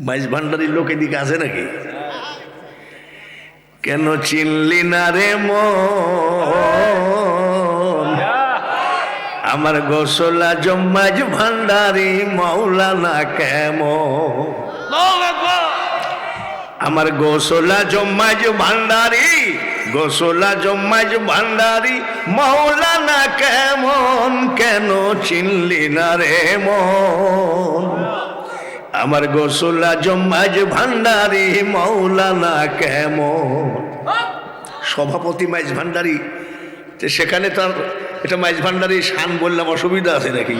মাইজ ভান্ডারির লোক এদিকে আছে নাকি? কেন চিনলি না রে মন আমার গোসলা জম্মাজ ভান্ডারি মাওলানা কেমন? আমার গোসলা জম্মাজ ভান্ডারি গোসলা জম্মাজ ভান্ডারি মাওলানা কেমন? কেন চিনলি না রে মন আমার গোসলা জম্মাজ ভান্ডারি মাওলানা কেমন? সভাপতি মাইজ ভান্ডারি, সেখানে তার এটা মাইজ ভান্ডারি শান বললাম, অসুবিধা আছে নাকি?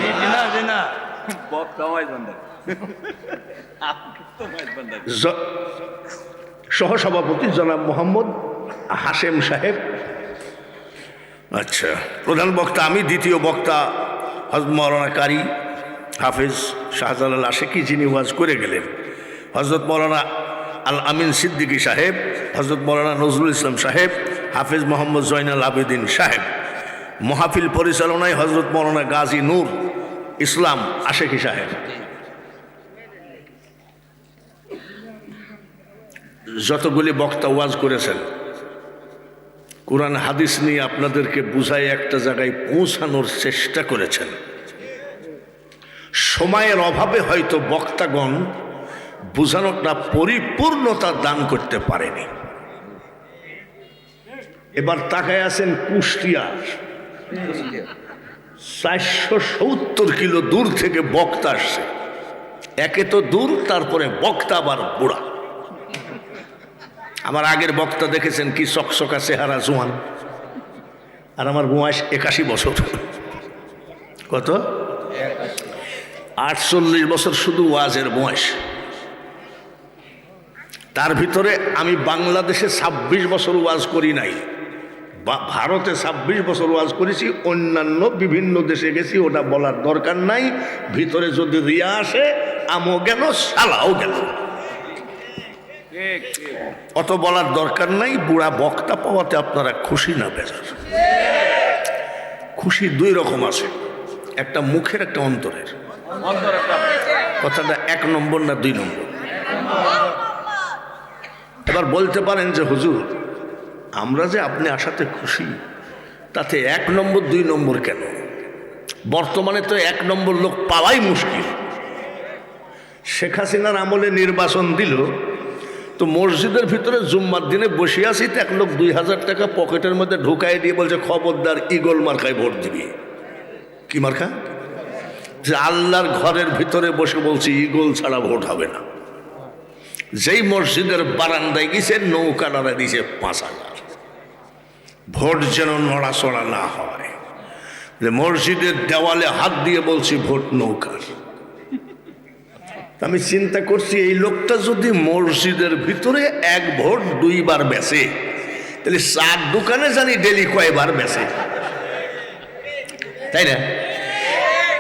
সহসভাপতি জনাব মোহাম্মদ হাশেম সাহেব। আচ্ছা, প্রধান বক্তা আমি, দ্বিতীয় বক্তা হযরত মাওলানা কারি হাফেজ শাহজালাল আশিকি, যিনি ওয়াজ করে গেলেন, হযরত মাওলানা আল আমিন সিদ্দিকী সাহেব, হযরত মাওলানা নজরুল ইসলাম সাহেব, হাফেজ মোহাম্মদ জয়নাল আবেদিন সাহেব। মাহফিল পরিচালনায় হযরত মাওলানা গাজী নূর ইসলাম আশিকি সাহেব। যতগুলি বক্তা ওয়াজ করেছেন, কোরআন হাদিস নিয়ে আপনাদেরকে বুঝায় একটা জায়গায় পৌঁছানোর চেষ্টা করেছেন। সময়ের অভাবে হয়তো বক্তাগণ বুঝানোটা পরিপূর্ণতা দান করতে পারেনি। এবার তাকায় আছেন কুষ্টিয়া, 470 কিলো দূর থেকে বক্তা আসছে। একে তো দূর, তারপরে বক্তা আবার বুড়া। আমার আগের বক্তা দেখেছেন কি চকচকা চেহারা, জোয়ান, আর আমার বয়স 81 বছর। কত? 48 বছর শুধু ওয়াজের বয়স। তার ভিতরে আমি বাংলাদেশে 26 বছর ওয়াজ করি নাই, ভারতে 26 বছর ওয়াজ করেছি, অন্যান্য বিভিন্ন দেশে গেছি, ওটা বলার দরকার নাই। ভিতরে যদি রিয়া আসে, আমও গেল, শালাও গেল, অত বলার দরকার নাই। বুড়া বক্তা পাওয়াতে আপনারা খুশি না বেজার? খুশি দুই রকম আছে, একটা মুখের, একটা অন্তরের। কথাটা 1 নম্বর না 2 নম্বর? এবার বলতে পারেন যে হুজুর, আমরা যে আপনি আসাতে খুশি, তাতে 1 নম্বর 2 নম্বর কেন? বর্তমানে তো 1 নম্বর লোক পাওয়াই মুশকিল। শেখ হাসিনার আমলে নির্বাচন দিল, তো মসজিদের ভিতরে জুম্মার দিনে বসে আছি, তো এক লোক 2000 টাকা পকেটের মধ্যে ঢুকাই দিয়ে বলছে, খবরদার ঈগল মার্কায় ভোট দিবি। কি মার্কা? যে আল্লাহর ঘরের ভিতরে বসে বলছি ঈগল ছাড়া ভোট হবে না। যেই মসজিদের বারান্দায় গেছে, নৌকা নাড়া দিয়েছে 5000। ভোট যেন নড়াচড়া না হয়। যে মসজিদের দেওয়ালে হাত দিয়ে বলছি ভোট নৌকার। আমি চিন্তা করছি, এই লোকটা যদি মসজিদের ভিতরে 1 ভোট 2 বার বেচে, তাহলে 4 দোকানে জানি ডেলি কয়বার বেচে, তাই না?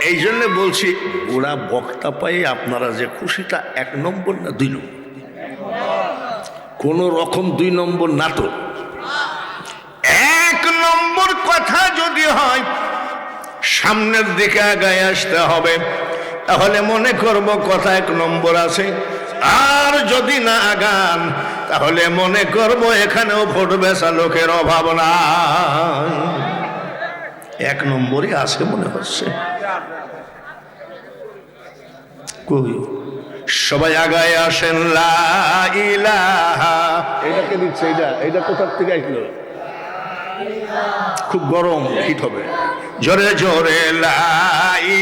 এই জন্য বলছি, ওরা বক্তা পাই আপনারা যে খুশিটা 1 নম্বর না 2 নম্বর? কোন রকম 2 নম্বর না তো। 1 নম্বর কথা যদি হয়, সামনের দিকে আগায় আসতে হবে, তাহলে মনে করব কথা 1 নম্বর আছে। আর যদি না আগান, তাহলে মনে করব এখানেও ভোট বেচা লোকের অভাব না, 1 নম্বরই আছে মনে হচ্ছে। কই সবাই আগায় আসেন, লা ইলাহা। এটাকে দিচ্ছে, এটা কোথার থেকে আসলো? খুব গরম, হিট হবে। জোরে জোরে লা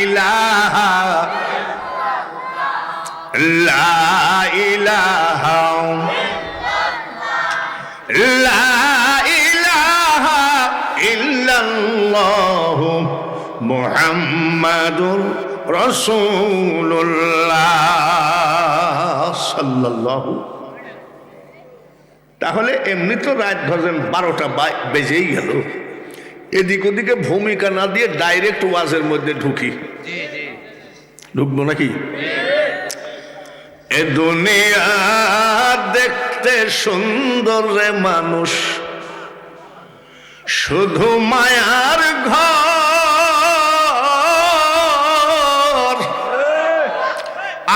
ইলাহা, লা ইলাহা, লা ইলাহা ইল্লাল্লাহু মুহাম্মাদুর রাসূলুল্লাহ সাল্লাল্লাহু। তাহলে এমনি তো রাত ধরেন 12টা বেজেই গেল, এদিক ওদিকে ভূমিকা না দিয়ে ডাইরেক্ট ওয়াজের মধ্যে ঢুকবো নাকি? এ দুনিয়া দেখতে সুন্দর রে মানুষ, শুধু মায়ার ঘর।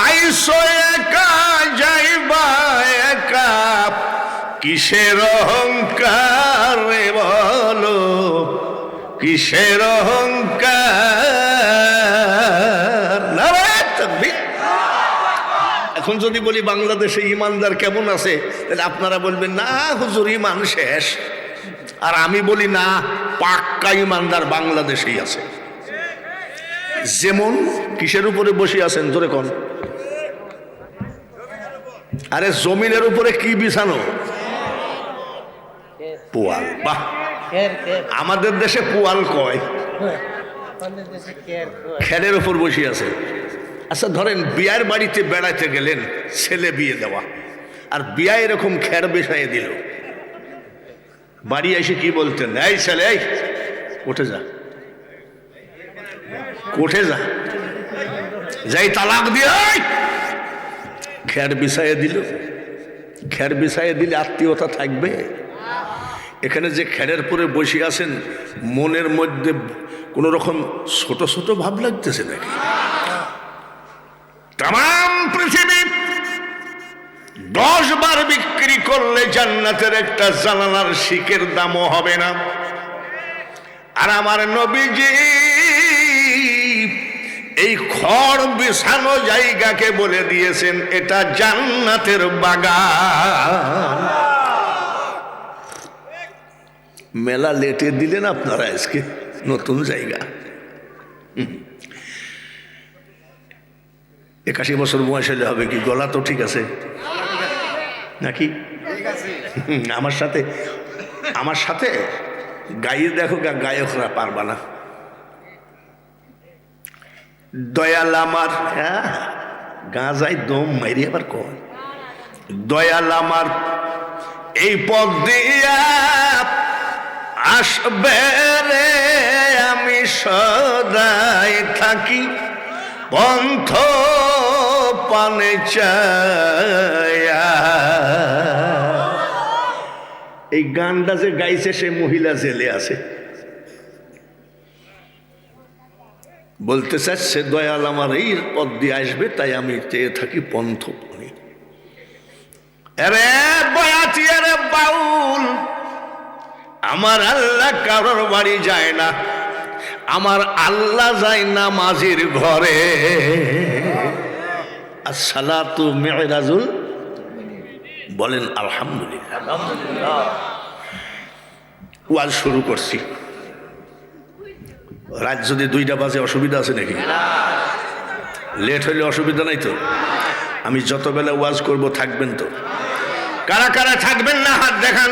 আইসো একা কিসের অহংকার রে বলো, কিসের অহংকার। নারায়ে তাকবীর। এখন যদি বলি বাংলাদেশে ইমানদার কেমন আছে, তাহলে আপনারা বলবেন না হুজুর ইমান শেষ। আর আমি বলি না, পাক্কা ইমানদার বাংলাদেশেই আছে। যেমন কিসের উপরে বসে আছেন জোরে কোন? আরে জমিনের উপরে কি বিছানো? পোয়াল। বাহ, আমাদের দেশে পোয়াল কয়, খেরের উপর বসে আছে। আচ্ছা ধরেন বিয়ার বাড়িতে বেড়াতে গেলেন, ছেলে বিয়ে দেওয়া, আর বিয়া এরকম খের বেসাইয়ে দিল, বাড়ি এসে কি বলতেন? এই ছেলে, এই উঠে যা, কোঠে যা, যাই তালাক দিয়ে। খের বিছাইয়ে দিল। খের বিছাইয়ে দিলে আত্মীয়তা থাকবে? এখানে যে খেরের পরে বসে আছেন, মনের মধ্যে কোন রকম ছোট ছোট ভাব লাগতেছে নাকি? তাম পৃথিবী 10 বার বিক্রি করলে জান্নাতের একটা জানালার শিকের দামও হবে না। আর আমার নবীজি এই খড় বিছানো জায়গাকে বলে দিয়েছেন এটা জান্নাতের বাগান। মেলা লেটে দিলেন আপনারা আজকে নতুন জায়গা। 81 বছর বয়স হলে হবে কি? গলা তো ঠিক আছে নাকি? আমার সাথে গায়ে দেখো, গায়করা পারবা না। দয়াল আমার, হ্যাঁ গাঁজায় দম মাইরি আবার কয়, দয়াল আমার এই পথ দিয়া আসবে রে, আমি সদাই থাকি পন্থ পানে চায়া। এই গানটা যে গাইছে সে মহিলা জেলে আছে। বলতে চাচ্ছে দয়াল আমার এই পথ দিয়ে আসবে, তাই আমি চেয়ে থাকি পন্থ পানে। আরে বয়াতি, আরে বাউল, আমার আল্লাহ কারোর বাড়ি যায় না, আমার আল্লাহ যায় নামাজের ঘরে। আসসালাতু মিরাজুল, বলেন আলহামদুলিল্লাহ। ওয়াজ শুরু করছি, রাত যদি 2টা বাজে অসুবিধা আছে নাকি? লেট হইলে অসুবিধা নাই তো? আমি যত বেলা ওয়াজ করব থাকবেন তো? কারা কারা থাকবেন না হাত দেখান।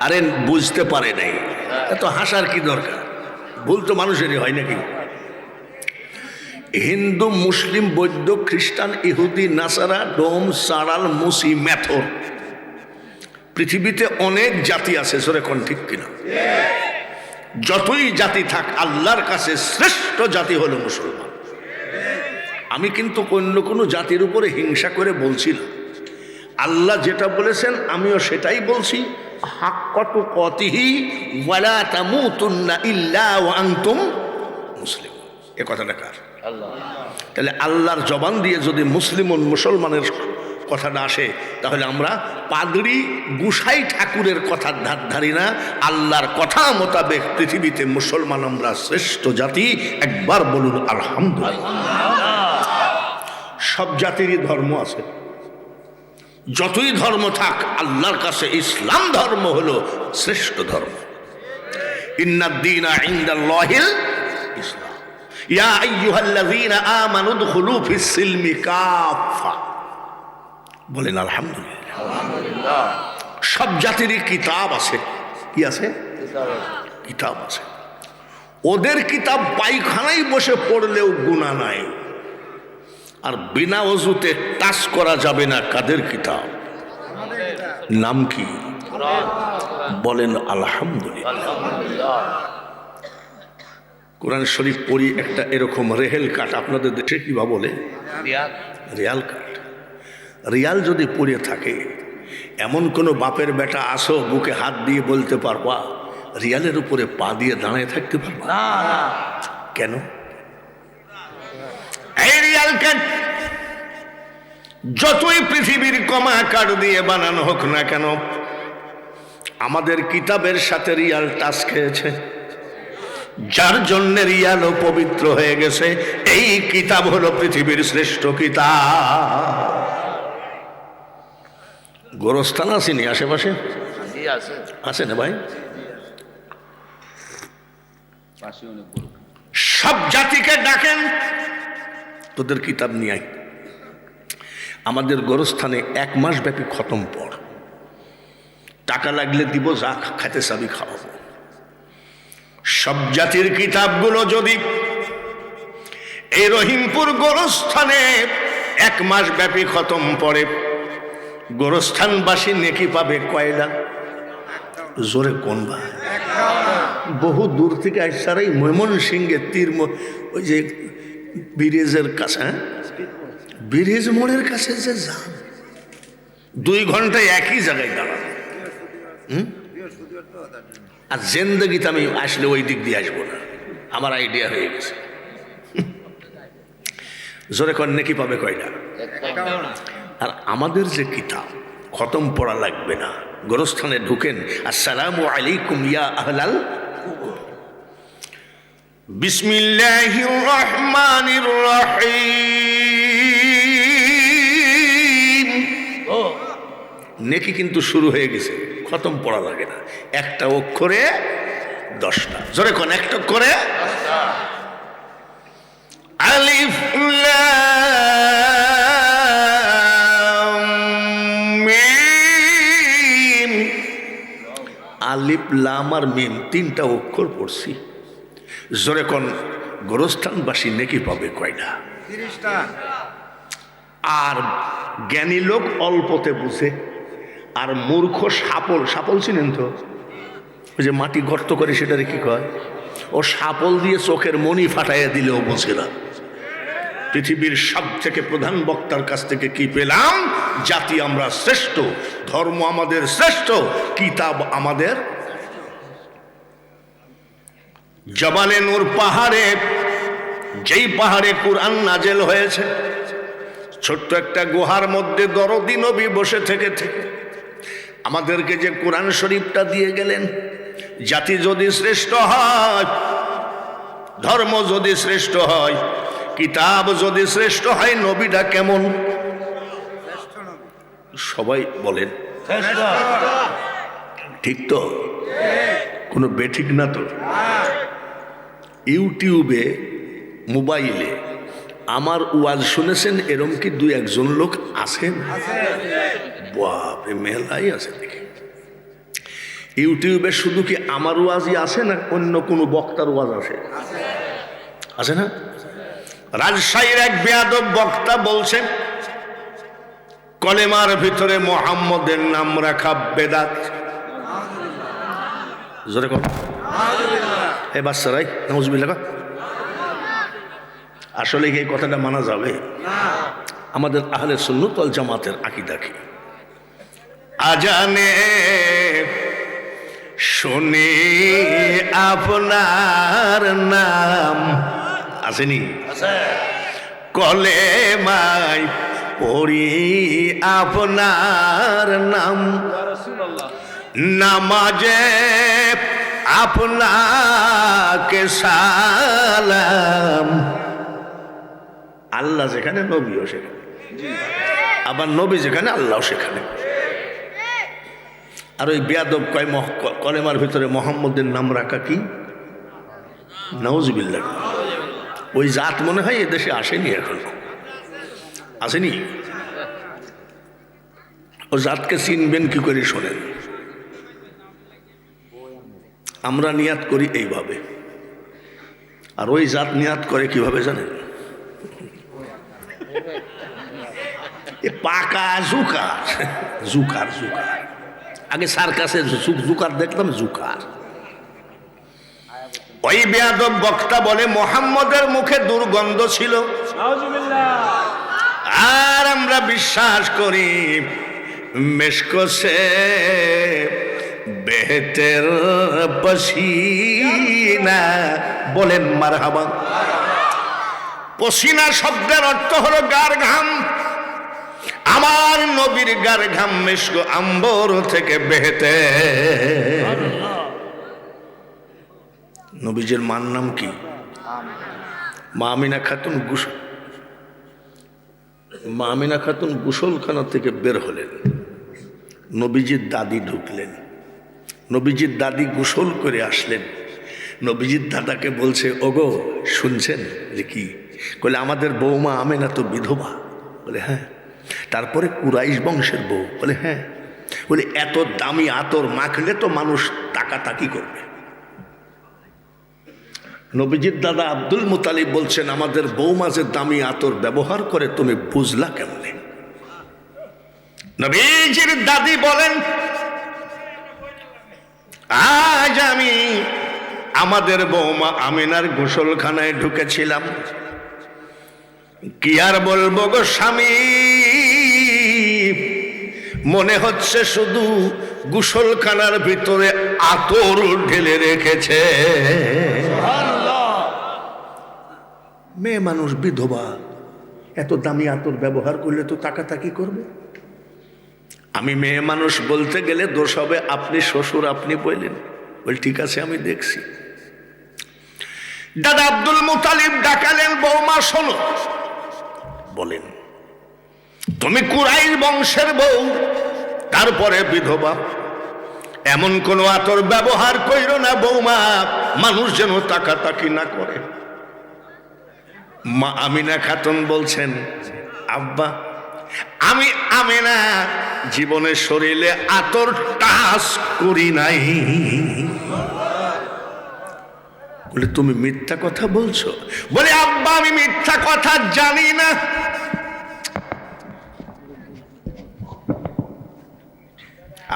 আরে বুঝতে পারে নাই, এত হাসার কি দরকার? ভুল তো মানুষেরই হয় নাকি? হিন্দু, মুসলিম, বৌদ্ধ, খ্রিস্টান, ইহুদি, নাসারা, ডোম, সারাল, মুসি, মেথর, পৃথিবীতে অনেক জাতি আছে, সরে কোন ঠিক কিনা? যতই জাতি থাক, আল্লাহর কাছে শ্রেষ্ঠ জাতি হলো মুসলমান। আমি কিন্তু অন্য কোনো জাতির উপরে হিংসা করে বলছি না। আল্লাহ যেটা বলেছেন আমিও সেটাই বলছি। হাক্কাতু কাতিহি ওয়ালা তামুতুন্না ইল্লা ওয়া আনতুম মুসলিমুন। এ কথাটা কার? আল্লাহ। তাহলে আল্লাহর জবান দিয়ে যদি মুসলমানের কথাটা আসে, তাহলে আমরা পাদরি গুসাই ঠাকুরের কথার ধার ধারি না। আল্লাহর কথা মোতাবেক পৃথিবীতে মুসলমান আমরা শ্রেষ্ঠ জাতি। একবার বলুন আলহামদুলিল্লাহ। সব জাতিরই ধর্ম আছে, যতই ধর্ম থাক, আল্লাহর কাছে ইসলাম ধর্ম হলো শ্রেষ্ঠ ধর্ম। ইন্নাদ-দীনা ইনদাল্লাহিল ইসলাম। ইয়া আইয়ুহাল্লাযীনা আমানু দুখুলু ফিস-সিলমি কাফা। বলেন আলহামদুলিল্লাহ। সব জাতিরই কিতাব আছে। কি আছে? কিতাব আছে। ওদের কিতাব পায়খানায় বসে পড়লেও গুনাহ নাই। আর বিনা ওযুতে টাচ করা যাবে না। কাদের কিতাব? নাম কি? বলেন আলহামদুলিল্লাহ। কোরআন শরীফ পড়ি একটা এরকম রেহেল কাঠ, আপনাদের দেশে কিবা বলে? রিয়াল কাঠ। রিয়াল যদি পড়ে থাকে, এমন কোনো বাপের বেটা আসো বুকে হাত দিয়ে বলতে পারবা রিয়ালের উপরে পা দিয়ে দাঁড়িয়ে থাকতে পারবা? কেন? এই রিয়াল কাট, যতই পৃথিবীর কমা কাঠ দিয়ে বানানো হোক না কেন, আমাদের কিতাবের সাথে রিয়াল টাচ খেয়েছে, যার জন্য রিয়ালও পবিত্র হয়ে গেছে। এই কিতাব হলো পৃথিবীর শ্রেষ্ঠ কিতাব। গোরস্থান আসেনি আশেপাশে? আছে না ভাই? সব জাতিকে ডাকেন, তোদের কিতাব নিয়ে আয়। আমাদের গোরস্থানে 1 মাস ব্যাপী খতম পড়, টাকা লাগলে দিব, যা খাইতে চাবি খাওয়াবো। সব জাতির কিতাবগুলো যদি এই রহিমপুর গোরস্থানে 1 মাস ব্যাপী খতম পড়ে, গোরস্থানবাসী নেকি পাবে কয়লা? জোরে কোন ভাই? বহু দূর থেকে আইসার এই ময়মনসিংহের তীর, ওই যে ব্রিজের কাছে, ব্রিজ মোড়ের কাছে যে যান, 2 ঘন্টায় একই জায়গায় দাঁড়ানো। আর জিন্দগিতে আমি আসলে ওই দিক দিয়ে আসবো না, আমার আইডিয়া হয়ে গেছে। জোরে কর নেকি পাবে কয়টা? আর আমাদের যে কিতাব খতম পড়া লাগবে না, গোরস্থানে ঢুকেন, আসসালামু আলাইকুম ইয়া আহলাল, বিসমিল্লাহির রহমানির রহিম, নেকি কিন্তু শুরু হয়ে গেছে, খতম পড়া লাগে না। একটা অক্ষরে 10টা। জোরে কোন একটা অক্ষরে? আলিফ লাম মিম, আলিফ লাম আর মিম 3টা অক্ষর পড়ছি। জোরে কোন গোরস্থানবাসী নেকি পাবে কয়টা? 30টা। আর জ্ঞানী লোক অল্পতে বুঝে, আর মূর্খ সাপল, সাপল চিনেন তো, ওই যে মাটি গর্ত করে সেটারে কি কয়, ও সাপল দিয়ে চোখের মনি ফাটাইয়া দিলেও বোঝে না। পৃথিবীর সব থেকে প্রধান বক্তার কাছ থেকে কি পেলাম? জাতি আমরা শ্রেষ্ঠ, ধর্ম আমাদের শ্রেষ্ঠ, কিতাব আমাদের। জবালে নূর পাহাড়ে, যেই পাহাড়ে কুরআন নাজেল হয়েছে, ছোট্ট একটা গুহার মধ্যে দরদি নবী বসে থেকে থেকে আমাদেরকে যে কোরআন শরীফটা দিয়ে গেলেন। জাতি যদি শ্রেষ্ঠ হয়, ধর্ম যদি শ্রেষ্ঠ হয়, কিতাব যদি শ্রেষ্ঠ হয়, নবীটা কেমন? সবাই বলেন ঠিক তো? কোনো বেঠিক না তো? ইউটিউবে, মোবাইলে আমার ওয়াজ শুনেছেন এরম কি 2-1 লোক আছেন? বাপরে, মেলাই আছে দেখি। ইউটিউবে শুধু কি আমার ওয়াজই আছে না অন্য কোনো বক্তার ওয়াজ আছে? আছে না? রাজশাহীর এক বেয়াদব বক্তা বলছেন, কলেমার ভিতরে মোহাম্মদের নাম রাখা বেদাত। জোরে কর, এ বাচ্চারাই নাউজুবিল্লাহ। আসলে কি এই কথাটা মানা যাবে? আমাদের আহলে সুন্নাত ওয়াল জামাতের আকীদা কি? আজানে শুনি আপনার নাম, আসেনি? কলেমায় পড়ি আপনার নাম, নামাজে আপনাকে সালাম। আল্লাহ যেখানে, নবীও সেখানে, আবার নবী যেখানে, আল্লাহ সেখানে। আর ওই বেয়াদব কয় কলেমার ভিতরে মোহাম্মদের নাম রাখা কি? নাউজুবিল্লাহ। ওই জাত মনে হয় এদেশে আসেনি, এখন আসেনি। ও জাতকে চিনবেন কি করে শোনেন। আমরা নিয়াত করি এইভাবে, আর ওই জাত নিয়াত করে কিভাবে জানেন? পাকা জুকার, জুকার জুকার। আগে সার্কাসে জুকার দেখলাম, জুকার। ওই বেয়াদব বক্তা বলে মোহাম্মদের মুখে দুর্গন্ধ ছিল, আর আমরা বিশ্বাস করি মেশকো সে বেহতের পসিনা। বলেন মারহাবা। পসিনা শব্দের অর্থ হলো গার ঘাম। আমার নবীর গার ঘাম মিশক আম্বর থেকে বেহেতে। নবীজির মার নাম কি? মা আমিনা খাতুন। মা আমিনা খাতুন গোসলখানা থেকে বের হলেন, নবীজির দাদি ঢুকলেন। নবীজির দাদি গোসল করে আসলেন। নবীজির দাদাকে বলছে, ওগো শুনছেন? যে কি? বলে আমাদের বৌমা আমেনা তো বিধবা। বলে হ্যাঁ। তারপরে কুরাইশ বংশের বউ। বলে হ্যাঁ। বলে এত দামি আতর মাখলে তো মানুষ তাকাতাকি করবে। নবীজির দাদা আব্দুল মুতালিব বলছেন, আমাদের বৌমা যে দামি আতর ব্যবহার করে তুমি বুঝলা কেমনে? নবীজির দাদি বলেন, আজ আমি আমাদের বৌমা আমিনার গোসলখানায় ঢুকেছিলাম। কি আর বলবো গো স্বামী, মনে হচ্ছে শুধু গোসলখানার ভিতরে আতর ঢেলে রেখেছে। মেয়ে মানুষ বিধবা, এত দামি আতর ব্যবহার করলে তো তাকাতাকি করবে। আমি মেয়ে মানুষ বলতে গেলে দোষ হবে, আপনি শ্বশুর আপনি বললেন। বল ঠিক আছে আমি দেখছি। দাদা আব্দুল মুতালিব ডাকালেন, বৌমা শোনো। বলেন, তুমি কুরাইশ বংশের বউ, তারপরে বিধবা, এমন কোন আতর ব্যবহার কইরো না বৌমা, মানুষ যেন তাকাতাকি না করে। মা আমিনা খাতুন বলছেন, আব্বা আমি আমিনা জীবনের শরীরে আতর টাচ করি নাই। বলে তুমি মিথ্যা কথা বলছো? বলে আব্বা আমি মিথ্যা কথা জানি না।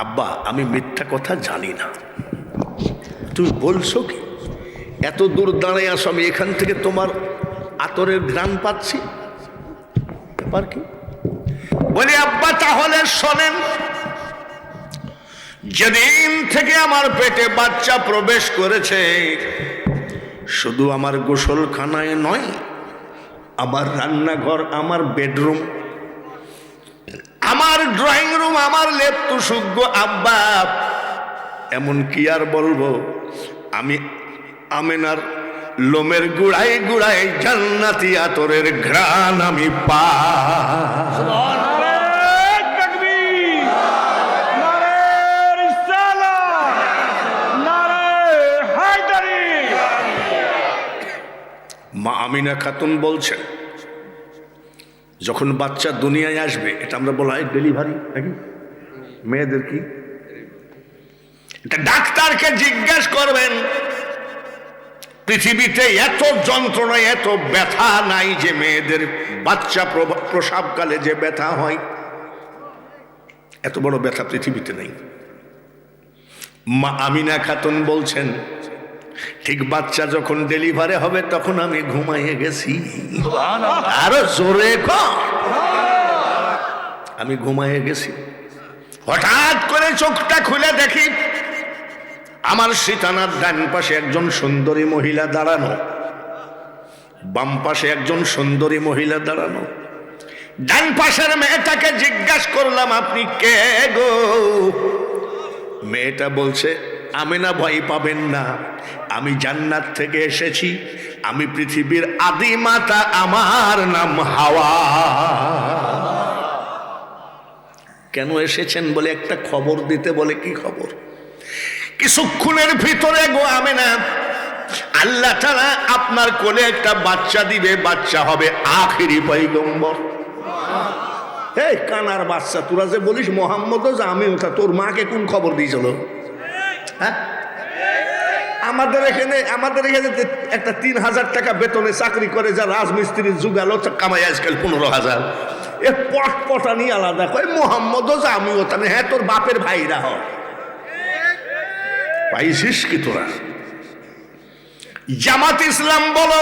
আব্বা আমি মিথ্যা কথা জানি না। তুমি বলছো কি? এত দূর দাঁড়ায় আসো, আমি এখান থেকে তোমার আতরের ঘ্রাণ পাচ্ছি। ব্যাপার কি? বলি আব্বা তাহলে শোনেন, যেদিন থেকে আমার পেটে বাচ্চা প্রবেশ করেছে, শুধু আমার গোসলখানায় নয়, আমার রান্নাঘর, আমার বেডরুম, আমার ড্রয়িং রুম, আমার লেপ তুসুগ্গ আব্বা, এমন কি আর বলবো, আমি আমিনার লোমের গুড়াই গুড়াই জান্নাতি আতরের ঘ্রাণ আমি পাই। মা আমিনা খাতুন বলছেন, যখন বাচ্চা দুনিয়ায় আসবে, এটা আমরা বলা হয় ডেলিভারি নাকি মেয়েদের, কি এটা ডাক্তারকে জিজ্ঞেস করবেন, পৃথিবীতে এত যন্ত্রণা এত ব্যথা নাই যে মেয়েদের বাচ্চা প্রসবকালে যে ব্যথা হয়, এত বড় ব্যথা পৃথিবীতে নেই। মা আমিনা খাতুন বলছেন, ঠিক বাচ্চা যখন ডেলিভারি হবে তখন আমি ঘুমাইয়ে গেছি। আরো জোরে কর, আমি ঘুমাইয়ে গেছি। হঠাৎ করে চোখটা খুলে দেখি আমার সিতানার ডান পাশে একজন সুন্দরী মহিলা দাঁড়ানো, বাম পাশে একজন সুন্দরী মহিলা দাঁড়ানো। ডান পাশের মেয়েটাকে জিজ্ঞাসা করলাম, আপনি কে গো? মেয়েটা বলছে, আমিনা ভয় পাবেন না, আমি জান্নাত থেকে এসেছি, আমি পৃথিবীর আদি মাতা, আমার নাম হাওয়া। কেন এসেছেন? বলে একটা খবর দিতে। বলে কি খবর? কিছুক্ষণের ভিতরে গো আমিনা, আল্লাহ তাআলা আপনার কোলে একটা বাচ্চা দিবে, বাচ্চা হবে আখিরি পয়গম্বর। এই কানার বাচ্চা, তোরা যে বলিস মোহাম্মদও যে আমি, তোর মাকে কোন খবর দিয়েছিল? হ্যাঁ, আমাদের এখানে একটা ৩,০০০ টাকা বেতনে চাকরি করে যা রাজমিস্ত্রির যুগালো কামাই আজকাল ১৫,০০০। এ পটপটানি আলাদা, কয় মোহাম্মদও যে আমিও তাহলে। হ্যাঁ, তোর বাপের ভাইরা হয়, পাইছিস কি তোরা? জামাত ইসলাম বলো,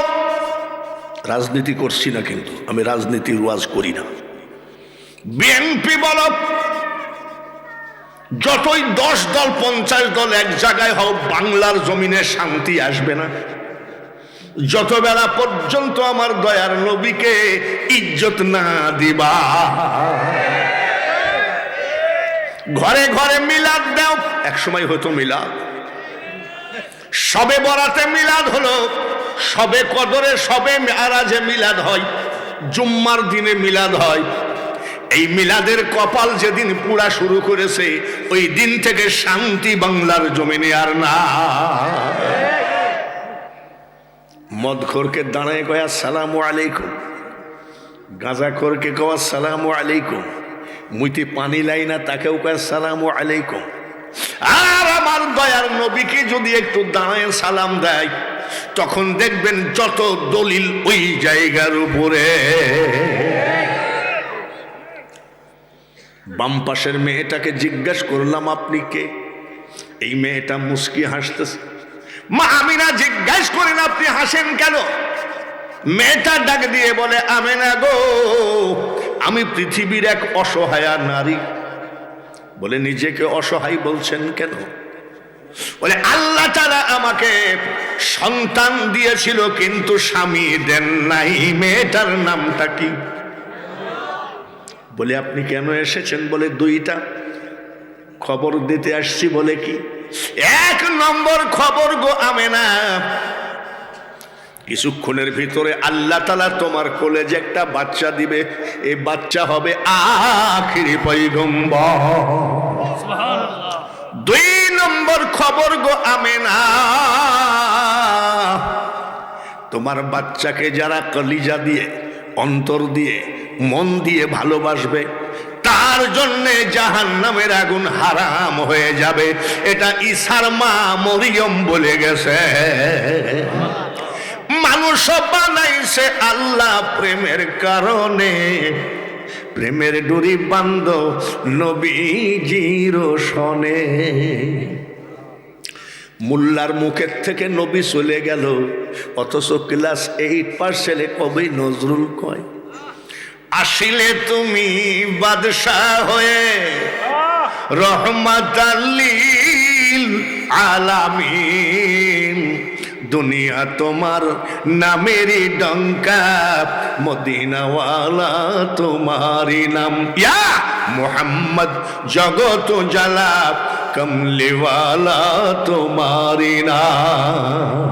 রাজনীতি করছি না কিন্তু, আমি রাজনীতির ওয়াজ করি না। বিএনপি বলো, যতই ১০ দল ৫০ দল এক জায়গায় হোক, বাংলার জমিনে শান্তি আসবে না। যত বেলা পর্যন্ত আমার দয়ার নবীকে ইজ্জত না দিবা। ঘরে ঘরে মিলাদ দাও, এক সময় হতো মিলাদ, সবে বরাতে মিলাদ হলো, সবে কদরে সবে মেরাজে মিলাদ হয়, জুম্মার দিনে মিলাদ হয়। এই মিলাদের কপাল যেদিন পুরা শুরু করেছে ওই দিন থেকে শান্তি বাংলার জমিনে আর না। মদখোরকে দাঁড়ায় কয় আসসালামু আলাইকুম, গাঁজাখোরকে কয় আসসালামু আলাইকুম, মুইতে পানি লাই না তাকেও কয় আসসালামু আলাইকুম। আর আমার দয়ার নবীকে যদি একটু দাঁড়ায় সালাম দেয় তখন দেখবেন যত দলিল ওই জায়গার উপরে। বাম পাশের মেয়েটাকে জিজ্ঞাসা করলাম আপনি কে? এই মেয়েটা মুস্কি হাসতেছে। মা আমিনা জিজ্ঞাসা করেন আপনি হাসেন কেন? মেয়েটা ডাক দিয়ে বলে আমিনা গো, আমি পৃথিবীর এক অসহায়া নারী। বলে নিজেকে অসহায় বলছেন কেন? বলে আল্লাহ তাআলা আমাকে সন্তান দিয়েছিল কিন্তু স্বামী দেন নাই। মেয়েটার নামটা কি? বলে আপনি কেন এসেছেন? বলে দুইটা খবর দিতে আসছি। বলে কি? এক নম্বর খবর গো আমেনা, কিছুক্ষণের ভিতরে আল্লাহ তাআলা তোমার কলেজে একটা বাচ্চা দিবে, এই বাচ্চা হবে আখিরি পয়গম্বর। সুবহানাল্লাহ। দুই নম্বর খবর গো আমেনা, তোমার বাচ্চাকে যারা কলিজা দিয়ে, অন্তর দিয়ে, মন দিয়ে ভালোবাসবে তার জন্যে জাহান্নামের আগুন হারাম হয়ে যাবে। এটা ঈসার মা মরিয়ম বলে গেছে। মানুষ বানাইছে আল্লাহ প্রেমের কারণে, প্রেমের ডুরি বান্ধ নবীজির শনে। মোল্লার মুখের থেকে নবী চলে গেল, অথচ ক্লাস 8 পাস ছেলে কবি নজরুল কয় আসিলে তুমি বাদশাহ হয়ে রহমাতাল লিল আলামিন, দুনিয়া তোমার নামেরই ডঙ্কা, মদিনাওয়ালা তোমারই নাম। ইয়া মুহাম্মদ জগত জ্বালা, কমলিওয়ালা তোমারই নাম।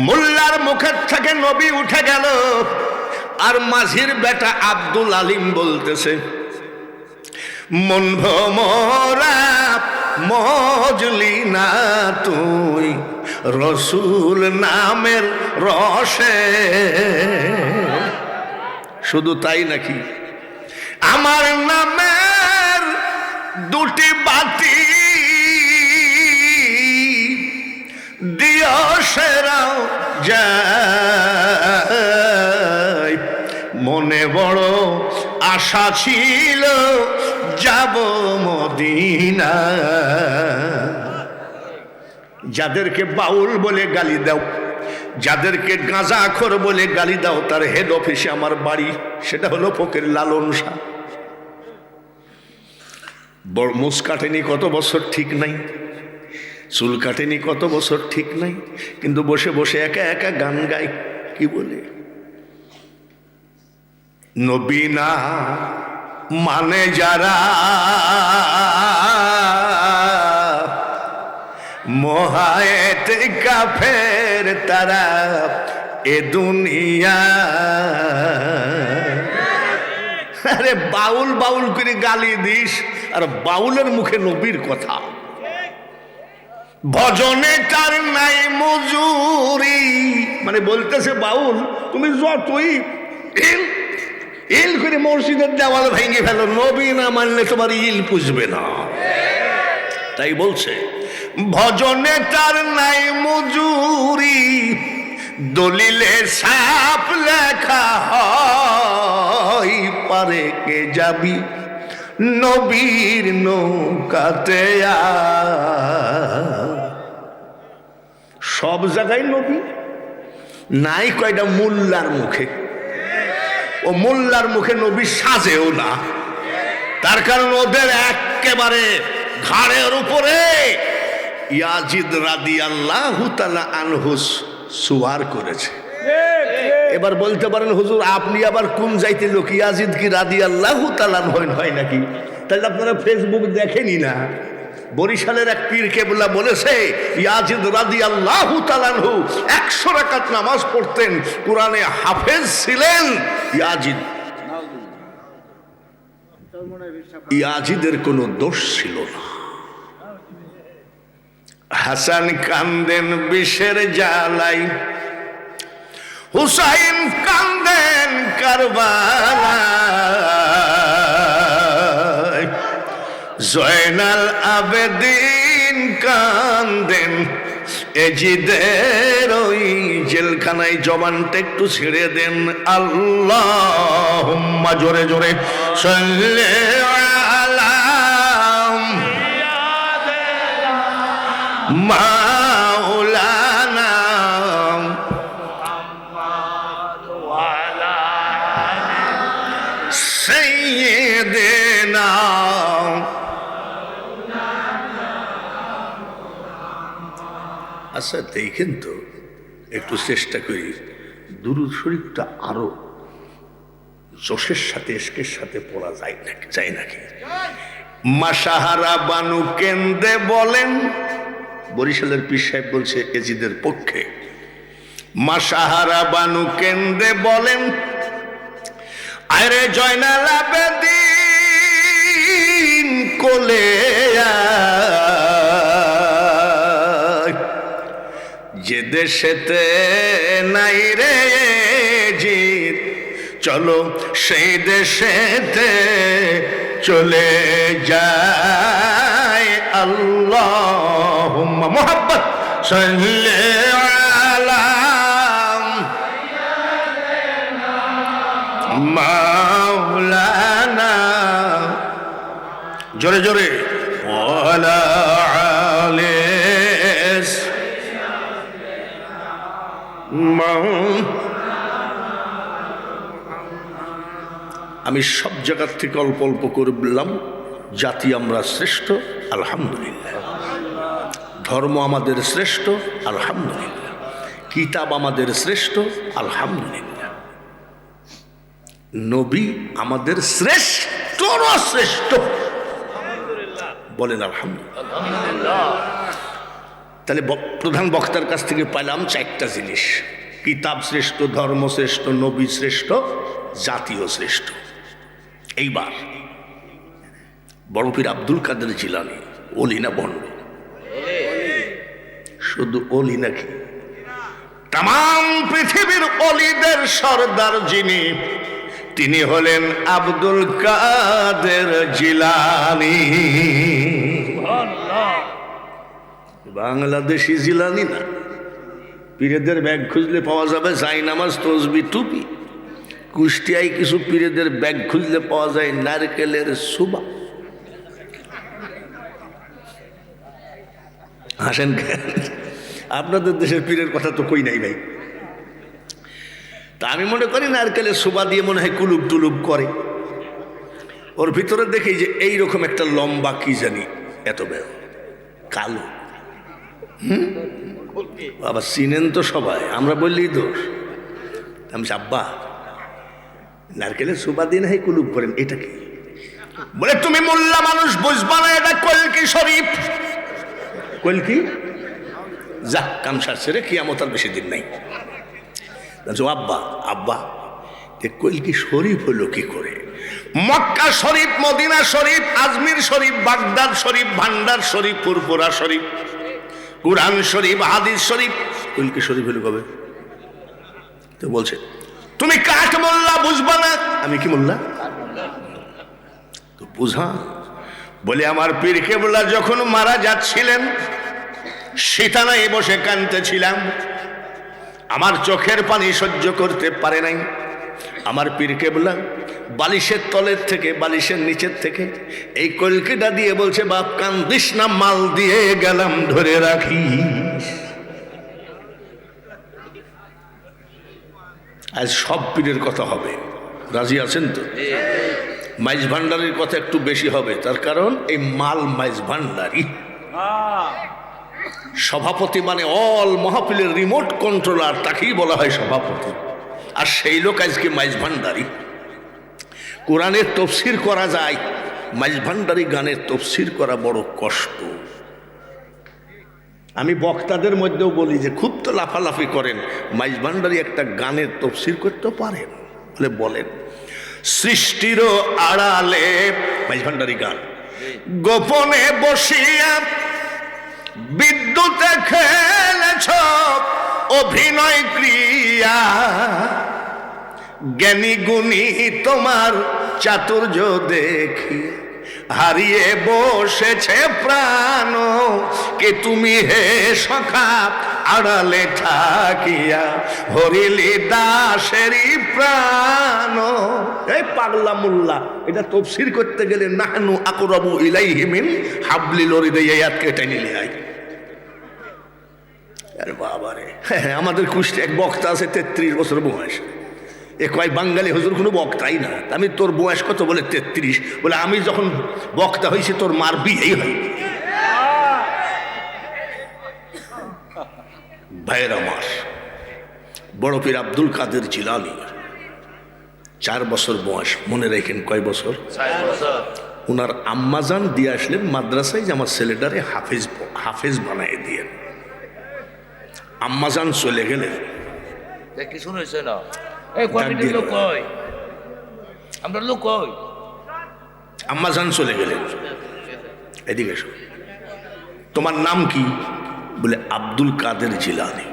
মোল্লার মুখের থেকে নবী উঠে গেল, আর মাঝির বেটা আব্দুল আলিম বলতেছে মন ভমরা মজলি না তুই রসুল নামের রসে। শুধু তাই নাকি, আমার নামের দুটি বাতি দিও সেরাও যায়, মনে বড় আশা ছিল যাব মদিনা। যাদেরকে বাউল বলে গালি দাও, যাদেরকে গাঁজাখোর বলে গালি দাও, তার হেড অফিসে আমার বাড়ি, সেটা হলো ফকির লালন শাহ। মুছ কাটেনি কত বছর ঠিক নাই, চুল কাটেনি কত বছর ঠিক নাই, কিন্তু বসে বসে একা একা গান গায়। কি বলে? নবী না মানে যারা মোহায়েতে কাফের তারা এ দুনিয়া। আরে বাউল বাউল করে গালি দিস, আর বাউলের মুখে নবীর কথা। ভজনে তার নাই মজুরি, মানে বলতেছে বাউল তুমি যতই ইল করে মসজিদের দেওয়াল ভেঙে ফেলো, নবী না মানলে তোমার ইল পুষবে না। তাই বলছে ভজনে তার নাই মজুরি, দলিলে সাপ লেখা হয়, পারে কে যাবি নবীর নৌকাতে। সব জায়গায় নবী নাই, কয়টা মোল্লার মুখে। ও মোল্লার মুখে নবী সাজেও না, তার কারণ ওদের একেবারে ঘাড়ের উপরে ইয়াজিদ রাদিয়াল্লাহু তাআলা আনহু সুবার করেছে। এবার বলতে পারেন হুজুর আপনি আবার কোন যাইতে লোক, ইয়াজিদ কি রাদিয়াল্লাহু তাআলা হয় নাকি? তাহলে আপনারা ফেসবুক দেখেনি না? বরিশালের এক পীর কেবলা বলেছে ইয়াজিদ রাদিয়াল্লাহু তাআলা 100 রাকাত নামাজ পড়তেন, কোরআনে হাফেজ ছিলেন। ইয়াজিদের কোনো দোষ ছিল না। হাসান কান্দেন বিষের জ্বালাই, হুসাইন কান্দেন কারবালায়, জয়নাল আবেদিন কান্দেন এজিদের ওই জেলখানায়। জবানটা একটু ছেড়ে দেন। আল্লাহুম্মা জোরে জোরে সাল্লি আলা মাওলানা সাইয়্যিদিনা। আচ্ছা দেখেন তো, একটু চেষ্টা করি দুরূদ শরীফটা আরো জোশের সাথে ইশকের সাথে পড়া যায় নাকি, চাই নাকি? মাশাহারা বানু কেন্দে বলেন, বরিশালের পীর সাহেব বলছে এজিদের পক্ষে। মাশাহারা বানু কেন্দে বলেন, আরে জয়নাল আবেদিন কোলে যে দেশেতে নাই রে জিত, চলো সেই দেশেতে চলে যায়। আল্লাহুম্মা মুহাব্বত সাল্লি আলা মাওলানা, জোরে জোরে ওয়ালা আলিস। আমি সব জায়গার থেকে অল্প অল্প করে বললাম, জাতি আমরা শ্রেষ্ঠ আলহামদুলিল্লাহ, ধর্ম আমাদের শ্রেষ্ঠ আলহামদুলিল্লাহ, কিতাব আমাদের শ্রেষ্ঠ আলহামদুলিল্লাহ, নবী আমাদের শ্রেষ্ঠ শ্রেষ্ঠ বলেন আলহামদুলিল্লাহ। তাহলে প্রধান বক্তার কাছ থেকে পাইলাম 4টা জিনিস: কিতাব শ্রেষ্ঠ, ধর্ম শ্রেষ্ঠ, নবী শ্রেষ্ঠ, জাতীয় শ্রেষ্ঠ। এইবার বড় পীর আব্দুল কাদের জিলানী ওলি না ভণ্ড? শুধু ওলি নাকি? তাম পৃথিবীর ওলিদের সর্দার যিনি, তিনি হলেন আব্দুল কাদের জিলানী। বাংলাদেশি জিলানী না। পীরেদের ব্যাগ খুঁজলে পাওয়া যাবে জায়নামাজ, তসবি, টুপি। কুষ্টিয়ায় কিছু পীরেদের ব্যাগ খুঁজলে পাওয়া যায় নারকেলের সুবা। হাসেন কেন? আপনাদের দেশের পীরের কথা তো কই নাই ভাই। তা আমি মনে করি নারকেলের সুবা দিয়ে মনে হয় কুলুপ টুলুপ করে। ওর ভিতরে দেখি যে এইরকম একটা লম্বা কি জানি এত বের কালো। আবার চিনেন তো সবাই, আমরা বললেই দোষ। আমি আব্বা নারকেলের সুবা দিয়ে নাই কুলুপ করেন, এটা কি? বলে তুমি মোল্লা মানুষ বুঝবা না, এটা কলকি শরীফ। কলকি যা কাম সারছে রে, কিয়ামত আর বেশি দিন নাই। আব্বা আব্বা কলকি শরীফ হলো কি করে? মক্কা শরীফ, মদিনা শরীফ, আজমির শরীফ, বাগদাদ শরীফ, ভান্ডার শরীফ, ফুরফুরা শরীফ, কুরআন শরীফ, হাদিস শরীফ, কলকি শরীফ হলো কবে? তো বলছে তুমি কাঠ মোল্লা বুঝবা না। আমি কি মোল্লা? তো বুঝা। বলে আমার পীর কেবলা যখন মারা যাচ্ছিলেন, শীতানায় বসে কাঁদতেছিলাম, আমার চোখের পানি সহ্য করতে পারে নাই। আমার পীর কেবলা বালিশের তলের থেকে, বালিশের নিচের থেকে এই কলকিটা দিয়ে বলছে, বাপ কান্দিস না, মাল দিয়ে গেলাম ধরে রাখি। আজ সব পীরের কথা হবে, রাজি আছেন তো? মাইজ ভান্ডারির কথা একটু বেশি হবে, তার কারণ এই মাল মাইজ ভান্ডারি। সভাপতি মানে অল মাহফিলের রিমোট কন্ট্রোলার, তাকেই বলা হয় সভাপতি। আর সেই লোক আজকে মাইজ ভান্ডারি। কোরআনের তফসির করা যায়, মাইজ ভান্ডারি গানের তফসির করা বড় কষ্ট। আমি বক্তাদের মধ্যেও বলি যে খুব তো লাফালাফি করেন, মাইজ ভান্ডারি একটা গানের তফসির করতে পারেন? বলে বলেন, সৃষ্টির আড়ালে, মাইজ ভান্ডারি গান, গোপনে বসিয়া বিদ্যুতে খেলেছ অভিনয় ক্রিয়া, জ্ঞানী গুণী তোমার চাতুর্য দেখি হারিয়ে বসেছে প্রাণ, কে তুমি হে সখা আড়ালে থাকিয়া হরিলি দাসেরই প্রাণ। এই পাগলা মোল্লা এটা তফসির করতে গেলে নাহনু আকরাবু ইলাইহি মিন হাবলিল ওয়ারিদ এই আয়াত কেটে নিলে হয়। আরে বাবারে, আমাদের কুষ্টি এক বক্তা আছে 33 বছর বয়স। এ কয় বাঙালি হুজুর কোনো বক্তাই না। আমি তোর বয়স কত? বলে 33। বলে আমি যখন বক্তা হয়েছি তোর মার বিয়েই হয়। ভাইয়ের আমার, বড় পীর আব্দুল কাদের জিলানী 4 বছর বয়স। মনে রাখেন কয় বছর? 4 বছর। ওনার আম্মাজান দিয়ে আসলেন মাদ্রাসায় যে আমার ছেলেটারে হাফেজ বানায় দিয়ে। আম্মাজান চলে গেলেন। কিছু হয়েছে না, এই কমিটির লোক কই, আমরা লোক কই। আম্মাজান চলে গেলেন, এদিকে এসো, তোমার নাম কি? বলে আব্দুল কাদের জিলানী।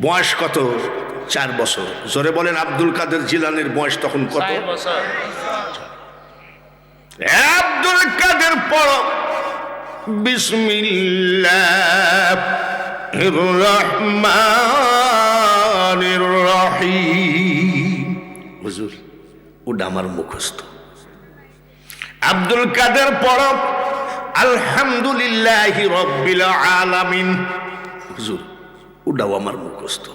বয়স কত? 4 বছর। জোরে বলেন আব্দুল কাদের জিলানীর বয়স তখন কত? 4 বছর। আব্দুল কাদের পড়ো, বিসমিল্লাহির রহমানির রহিম। হুজুর ওটা আমার মুখস্থ। আব্দুল কাদের পড়ো, আলহামদুলিল্লাহি রাব্বিল আলামিন। হুজুর ওটাও আমার মুখস্থ।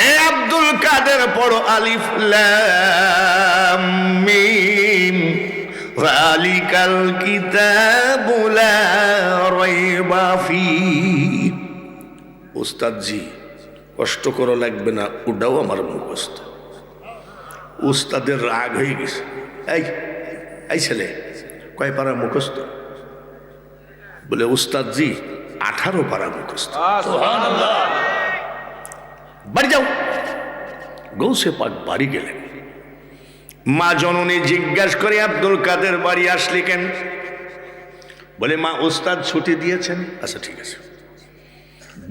এ আব্দুল কাদের পড়ো, আলিফ লাম মিম যালিকাল কিতাবু লা রাইবা ফীহি। উস্তাদজি কষ্ট করা লাগবে না, ওটাও আমার মুখস্থ। উস্তাদের রাগ হয়ে গেছে। এই ছেলে কয় পারা মুখস্থ? বলে উস্তাদজি 18 পারা মুখস্থ। সুবহানাল্লাহ। বাড়ি যাও। গৌসে পাক বাড়ি গেলেন। মা জননী জিজ্ঞাসা করে, আব্দুল কাদের বাড়ি আসলি কেন? বলে মা উস্তাদ ছুটি দিয়েছেন। আচ্ছা ঠিক আছে।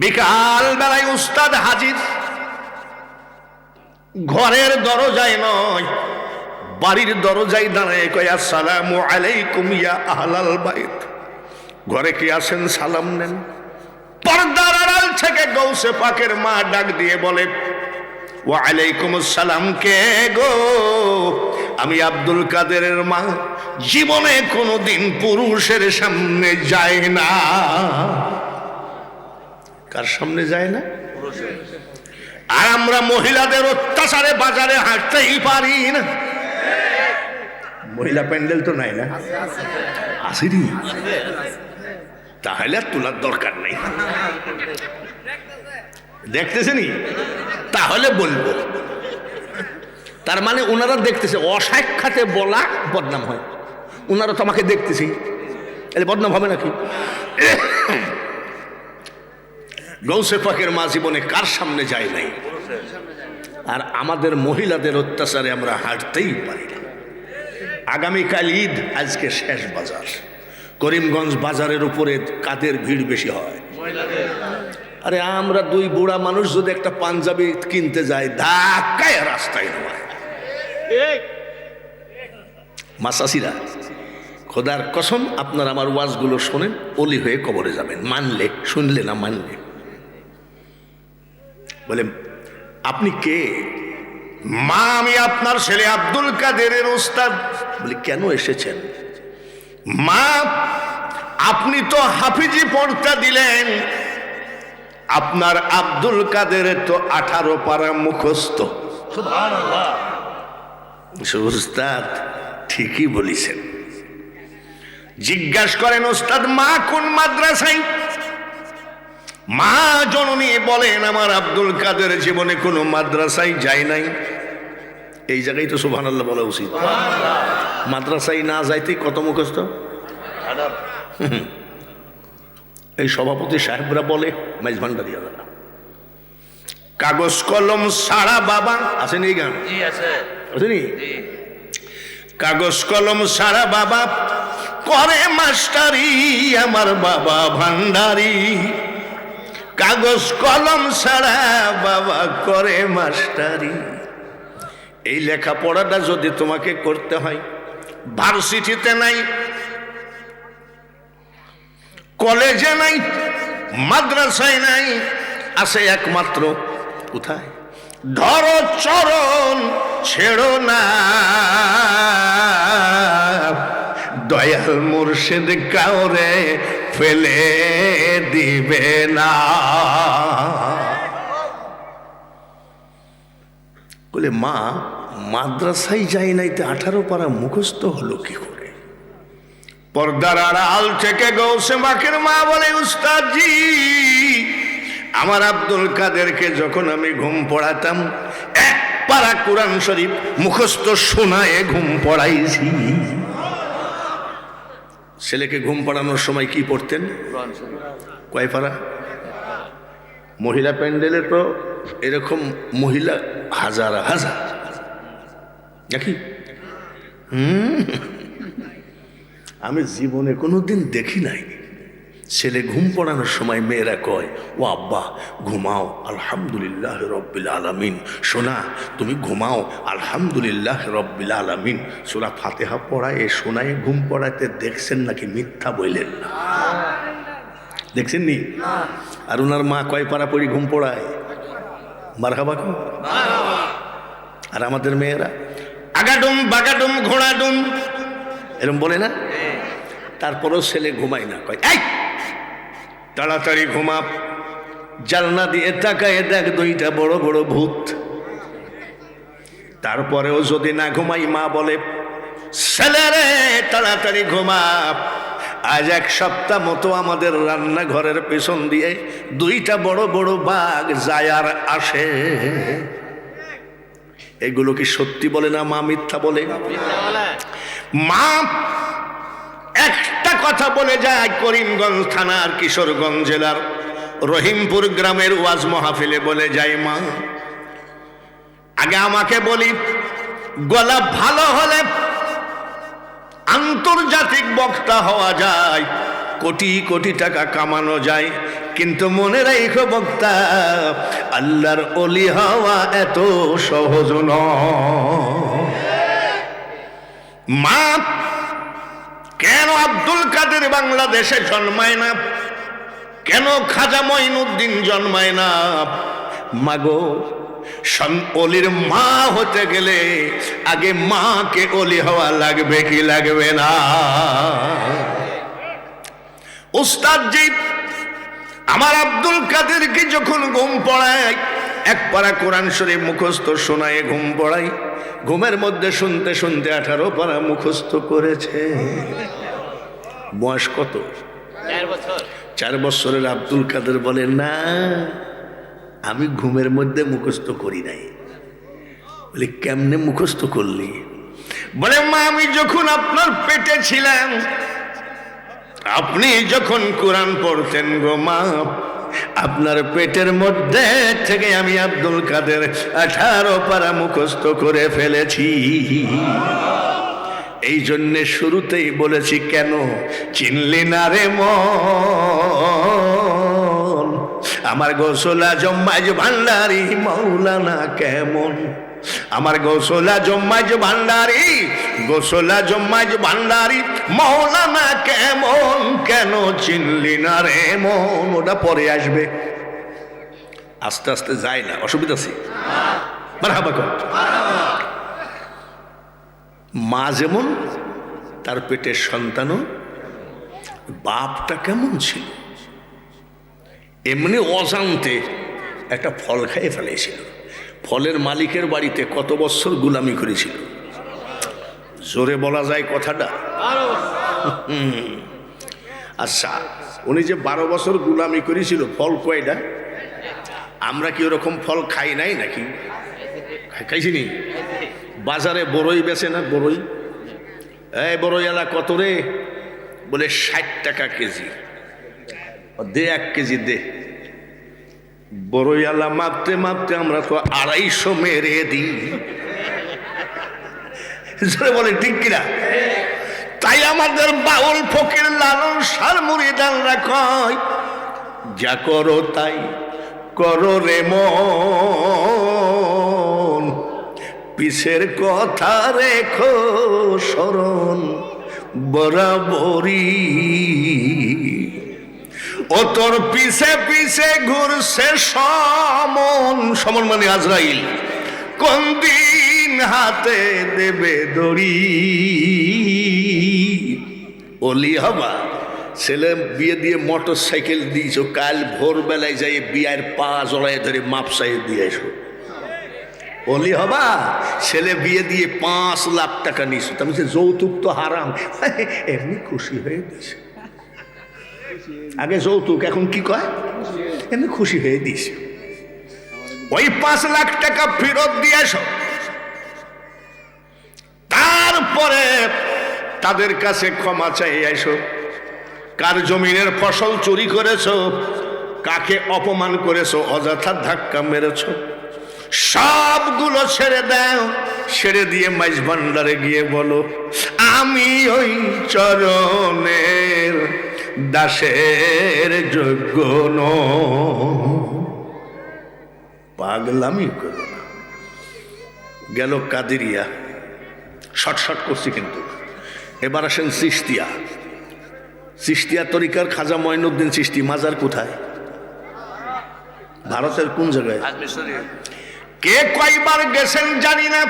বিকাল বেলায় উস্তাদ হাজির। ঘরের দরজায় নয়, বাড়ির দরজায় দাঁড়ায় কয়, আসসালামু আলাইকুম ইয়া আহলাল বাইত। ঘরে কি আছেন? সালাম নেন। পর্দার আড়াল থেকে গৌসে পাকের মা ডাক দিয়ে বলে, ওয়া আলাইকুম আসসালাম। কে গো? আমি আব্দুল কাদেরের মা। জীবনে কোনোদিন পুরুষের সামনে যায় না। কার সামনে যায় না? আর আমরা মহিলাদের অত্যাচারে বাজারে হাঁটতেই পারি না। মহিলা প্যান্ডেল তো নাই না? আসেনি? তাহলে আর তোলার দরকার নেই। দেখতেছেনি? তাহলে বলবো। তার মানে ওনারা দেখতেছে, অসাক্ষাতে বলা বদনাম হয়। ওনারা তো আমাকে দেখতেছি, এর বদনাম হবে নাকি? গৌসে পাকের মা জীবনে কার সামনে যায় নাই। আর আমাদের মহিলাদের অত্যাচারে আমরা হাঁটতেই পারি না। আগামীকাল ঈদ, আজকে শেষ বাজার। করিমগঞ্জ বাজারের উপরে কাদের ভিড় বেশি হয়? আরে আমরা 2 বুড়া মানুষ যদি একটা পাঞ্জাবি কিনতে যাই, ধাক্কায় রাস্তায় নামায়। মাসাসিরা, খোদার কসম আপনার আমার ওয়াজগুলো শোনেন, অলি হয়ে কবরে যাবেন। মানলে, শুনলে না মানলে। বলে আপনি কে? মা আমি আপনার ছেলে আব্দুল কাদেরের উস্তাদ। বলে কেন এসেছেন? মা আপনি তো হাফিজি পড়তে দিলেন, আপনার আব্দুল কাদেরের তো 18 পারা মুখস্থ। সুবহানাল্লাহ। উস্তাদ ঠিকই বলেছেন। জিজ্ঞাসা করেন ওস্তাদ মা কোন মাদ্রাসায়? মা জননী বলেন আমার আব্দুল কাদের জীবনে কোনো মাদ্রাসায় যায় নাই। এই জায়গায় তো সুবহানাল্লাহ বলা উচিত। মাদ্রাসায় না যাইতেই কত মুখস্থ। এই সভাপতি সাহেবরা বলে মাইজ ভান্ডারিয়ালা কাগজ কলম সারা বাবা আসেনি এই গান আসেনি? কাগজ কলম সারা বাবা করে মাস্টারি আমার বাবা ভান্ডারি। কাগজ কলম সারা বাবা করে মাস্টারি। এই লেখাপড়াটা যদি তোমাকে করতে হয়, ভার্সিটিতে নাই, কলেজে নাই, মাদ্রাসায় নাই, আছে একমাত্র কোথায়? ধরো চরণ ছেড়ো না, দয়াল মুর্শিদ কাউরে ফেলে দিবে না। বলে মা মাদ্রাসায় যাই নাই তো 18 পারা মুখস্থ হলো কি করে? পর্দার আড়াল থেকে গৌসে বাকের মা বলে উস্তাদজি আমার আব্দুল কাদেরকে যখন আমি ঘুম পড়াতাম 1 পারা কোরআন শরীফ মুখস্থ শোনায় ঘুম পড়াইছি। ছেলেকে ঘুম পড়ানোর সময় কি পড়তেন? কয় পারা? মহিলা প্যান্ডেলে তো এরকম মহিলা হাজার হাজার নাকি? আমি জীবনে কোনোদিন দেখি নাই ছেলে ঘুম পড়ানোর সময় মেয়েরা কয় ও আব্বা ঘুমাও আলহামদুলিল্লাহ রব্বিল আলামিন, সোনা তুমি ঘুমাও আলহামদুলিল্লাহ রব্বিল আলামিন। সূরা ফাতিহা পড়ায় শোনায় ঘুম পড়াতে দেখছেন নাকি? মিথ্যা বললেন না, দেখছেন নি? আর ওনার মা কয় পারা পড়ি ঘুম পড়ায়? মারহাবা। আর আমাদের মেয়েরা আগাডুম বাগাডুম ঘোড়াডুম এরকম বলে না? তারপরেও ছেলে ঘুমায় না, কয় এই তাড়াতাড়ি ঘুমা, জানলা দিয়ে তাকায় দেখ 2টা বড় বড় ভূত। তারপরেও যদি না ঘুমাই মা বলে ছেলে রে তাড়াতাড়ি ঘুমা। আজ 1 সপ্তাহ মতো আমাদের রান্নাঘরের পেছন দিয়ে 2টা বড় বড় বাঘ যায় আর আসে। এগুলো কি সত্যি বলে না মা মিথ্যা বলে? মা একটা কথা বলে যায় করিমগঞ্জ থানার কিশোরগঞ্জ জেলার রহিমপুর গ্রামের ওয়াজ মাহফিলে বলে যায় মা আগে আমাকে বলি গলা ভালো হলে আন্তর্জাতিক বক্তা হওয়া যায়, কোটি কোটি টাকা কামানো যায়, কিন্তু মনে রাখো বক্তা আল্লাহর ওলি হওয়া এত সহজ নয়। মা কেন আব্দুল কাদের বাংলাদেশে জন্মায় না? কেন খাজা মঈনুদ্দিন জন্মায় না? মাগো অলির মা হতে গেলে আগে মাকে অলি হওয়া লাগবে কি লাগবে না? উস্তাদজি আমার আব্দুল কাদেরকে যখন ঘুম পড়ায় 1 পারা কোরআন শরীফ মুখস্থ শোনায় ঘুম পড়াই, ঘুমের মধ্যে শুনতে শুনতে 18 পারা মুখস্থ করেছে। বয়স কত? 4 বছরের আব্দুল কাদের বলে না আমি ঘুমের মধ্যে মুখস্থ করি নাই। বলে কেমনে মুখস্থ করলি? বলে মা আমি যখন আপনার পেটে ছিলাম আপনি যখন কোরআন পড়তেন গো মা, আপনার পেটের মধ্যে থেকে আমি আব্দুল কাদের 18 পারা মুখস্থ করে ফেলেছি। এই জন্যে শুরুতেই বলেছি কেন চিনলি না রে মন, আমার গৌসুল আজম মাইজ ভান্ডারি মাওলানা কেমন, আমার গৌসুল আজম মাইজ ভান্ডারি, গৌসুল আজম মাইজ ভান্ডারি মাওলানা কেমন, কেন চিনলি না রে মন। ওটা পরে আসবে, আস্তে আস্তে যায় না, অসুবিধা আছে? মারহাবা কর। মা যেমন তার পেটের সন্তানও, বাপটা কেমন ছিল এমনি অজান্তে একটা ফল খাইয়ে ফেলেছিল। ফলের মালিকের বাড়িতে কত বছর গোলামি করেছিল? জোরে বলা যায় কথাটা? আচ্ছা, উনি যে 12 বছর গুলামি করেছিল, ফল কয়টা? আমরা কি ওরকম ফল খাই নাই নাকি? খাইছি নি? বাজারে বড়ই বেচে না, বড়ই। এই বড়ই এলা কত রে? বলে 60 টাকা কেজি। দে 1 কেজি দে। বড়ই আলা মাপতে মাপতে আমরা তো 250 মেরে দিই। বলে ঠিক কিনা? তাই আমাদের বাউল ফকির লালন সার মুরিদানরা কয়, যা করো তাই করো রে মন, পিছের কথা রেখো স্মরণ বরাবরই। ও তোর পিছে পিছে ঘুরছে সমন, সমন মানে আজরাইল, কোন দিন হাতে দেবে দড়ি। ওলি হবা, ছেলে বিয়ে দিয়ে মোটর সাইকেল দিয়েছ, কাল ভোরবেলায় যাই বিয়ের পা জড়ায় ধরে মাপসাই দিয়ে এসো। ওলি হবা, ছেলে বিয়ে দিয়ে 5 লাখ টাকা নিয়েছো, তার মধ্যে যৌতুক তো হারাম, এমনি খুশি হয়ে দিয়েছে। আগে যৌতুক, এখন কি কয়? এমনি খুশি হয়ে দিয়েছে। ওই 5 লাখ টাকা ফেরত দিয়ে এসো, তারপরে তাদের কাছে ক্ষমা চাই এসো। কার জমিনের ফসল চুরি করেছো, কাকে অপমান করেছো, অযথা ধাক্কা মেরেছো, সবগুলো ছেড়ে দাও। ছেড়ে দিয়ে মাইজ ভান্ডারে গিয়ে বলো, আমি ওই চরণের দাসের যোগ্য নই। পাগলামি করো না। গেল কাদেরিয়া, শর্ট করছি কিন্তু। এবার আসেন চিশতিয়া। চিশতিয়া তরিকার খাজা মঈনুদ্দিন চিশতি মাজার কোথায়? ভারতের কোন জায়গায়? কে কয়বার গেছেন জানি না,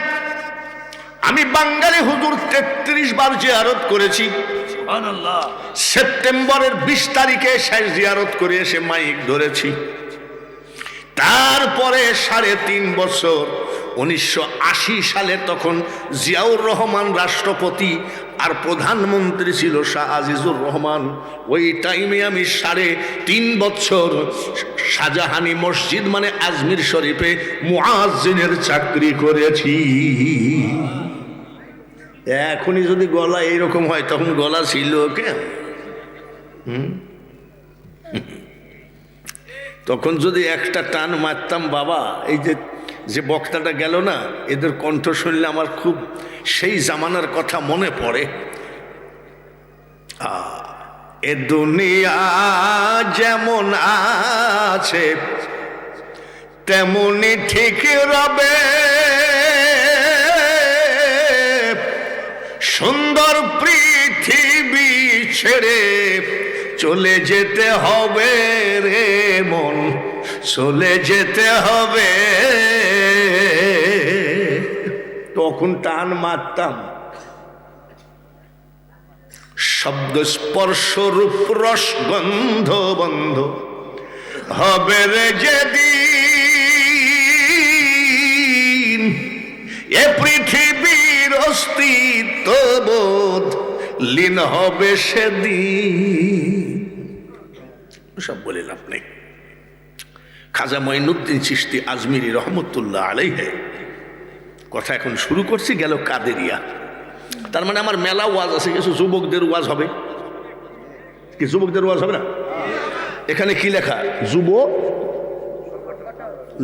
আমি বাঙালি হুজুর 33 বার জিয়ারত করেছি। সেপ্টেম্বরের 20 তারিখে শেষ জিয়ারত করে এসে মাইক ধরেছি। তারপরে 3.5 বছর 1980 সালে তখন জিয়াউর রহমান রাষ্ট্রপতি আর প্রধানমন্ত্রী ছিল শাহ আজিজুর রহমান। ওই টাইমে আমি 3.5 বছর শাহজাহানি মসজিদ মানে আজমির শরীফে মুয়াজ্জিনের চাকরি করেছি। এখনই যদি গলা এইরকম হয়, তখন গলা ছিল কেন? তখন যদি একটা টান মারতাম, বাবা, এই যে বক্তাটা গেল না, এদের কণ্ঠ শুনলে আমার খুব সেই জামানার কথা মনে পড়ে। এ দুনিয়া যেমন আছে তেমনি ঠিক রবে, সুন্দর পৃথিবী ছেড়ে চলে যেতে হবে রে মন, চলে যেতে হবে। তখন টান মারতাম, শব্দ স্পর্শ রূপ রস গন্ধ বন্ধ হবে রে যেদিন, এ পৃথিবীর অস্তিত্ব বোধ লীন হবে সেদিন। সব বলে লাভ নেই। খাজা মঈনুদ্দিন চিশতি আজমিরি রহমতুল্লাহ আলাইহি কথা এখন শুরু করছি। গেল কাদেরিয়া। তার মানে আমার মেলা ওয়াজ আছে, কিছু যুবকদের ওয়াজ হবে। কি যুবকদের ওয়াজ হবে না? এখানে কি লেখা? যুব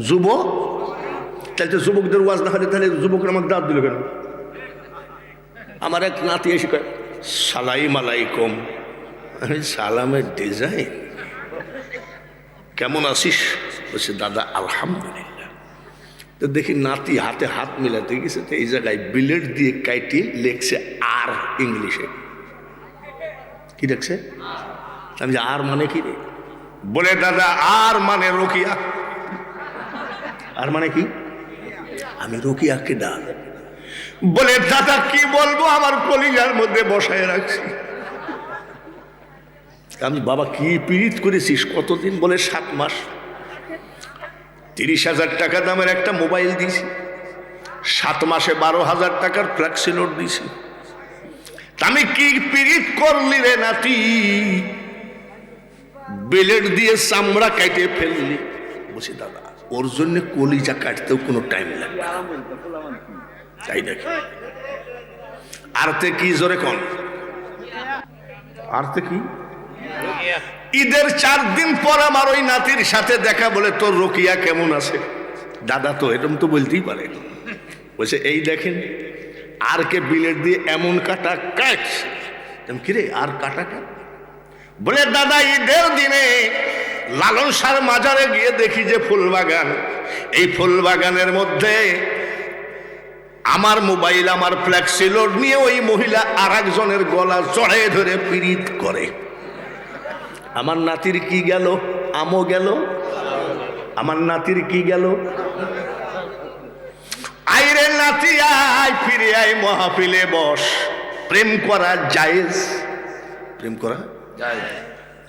যুব তাহলে তো যুবকদের ওয়াজ না হলে তাহলে যুবকরা আমাকে দাঁত দিল কেন? আমার এক নাতি এসে কয়, সালাম আলাইকুম। সালামের ডিজাইন, কেমন আছিস? বলছে, দাদা আলহামদুলিল্লাহ। তো দেখি নাতি হাতে হাত মিলাতে গেছে, তো এই জায়গায় বিলেট দিয়ে কাইটি লেখছে আর ইংলিশে। কি দেখছে? আমি যে আর মানে কি রে? বলে, দাদা আর মানে রোকিয়া। আর মানে কি? আমি রোকিয়াকে ডাক। বলে, দাদা কি বলবো, আমার কলিজার মধ্যে বসায় রাখছি। আমি, বাবা কি পীড়িত করেছিস কতদিন? বলে, 7 মাস। 30,000 টাকা দামের একটা মোবাইল দিয়েছি, 7 মাসে 12,000 টাকার ফ্ল্যাক্সি নোট দিয়েছি। আমি কি পীড়িত করলি রে নাতি, বেলেট দিয়ে চামড়া কাটে ফেললি। বলছি দাদা ওর জন্য কলিজা কাটতেও কোনো টাইম লাগবে না, তাই নাকি? আরতে কি জোরে কন, আরতে কি? ঈদের 4 দিন পর আমার ওই নাতির সাথে দেখা, বলে তোর রোকিয়া কেমন আছে? দাদা তো এরকম তো বলতেই পারে। বলছে এই দেখেন আর কে বিলেট দিয়ে এমন কাটা কাটছে। কিরে আর কাটা কেন? বলে দাদা ঈদের দিনে লালন শাহর মাজারে গিয়ে দেখি যে ফুল বাগান, এই ফুল বাগানের মধ্যে আমার মোবাইল, আমার ফ্ল্যাক্সি লোড নিয়ে ওই মহিলা আর একজনের গলা জড়ায় ধরে পীড়িত করে। আমার নাতির কি গেল? আমও গেল। আমার নাতির কি গেল? আইরে নাতি আয়, ফিরে আয়, মাহফিলে বস। প্রেম করা জায়েজ, প্রেম করা জায়েজ।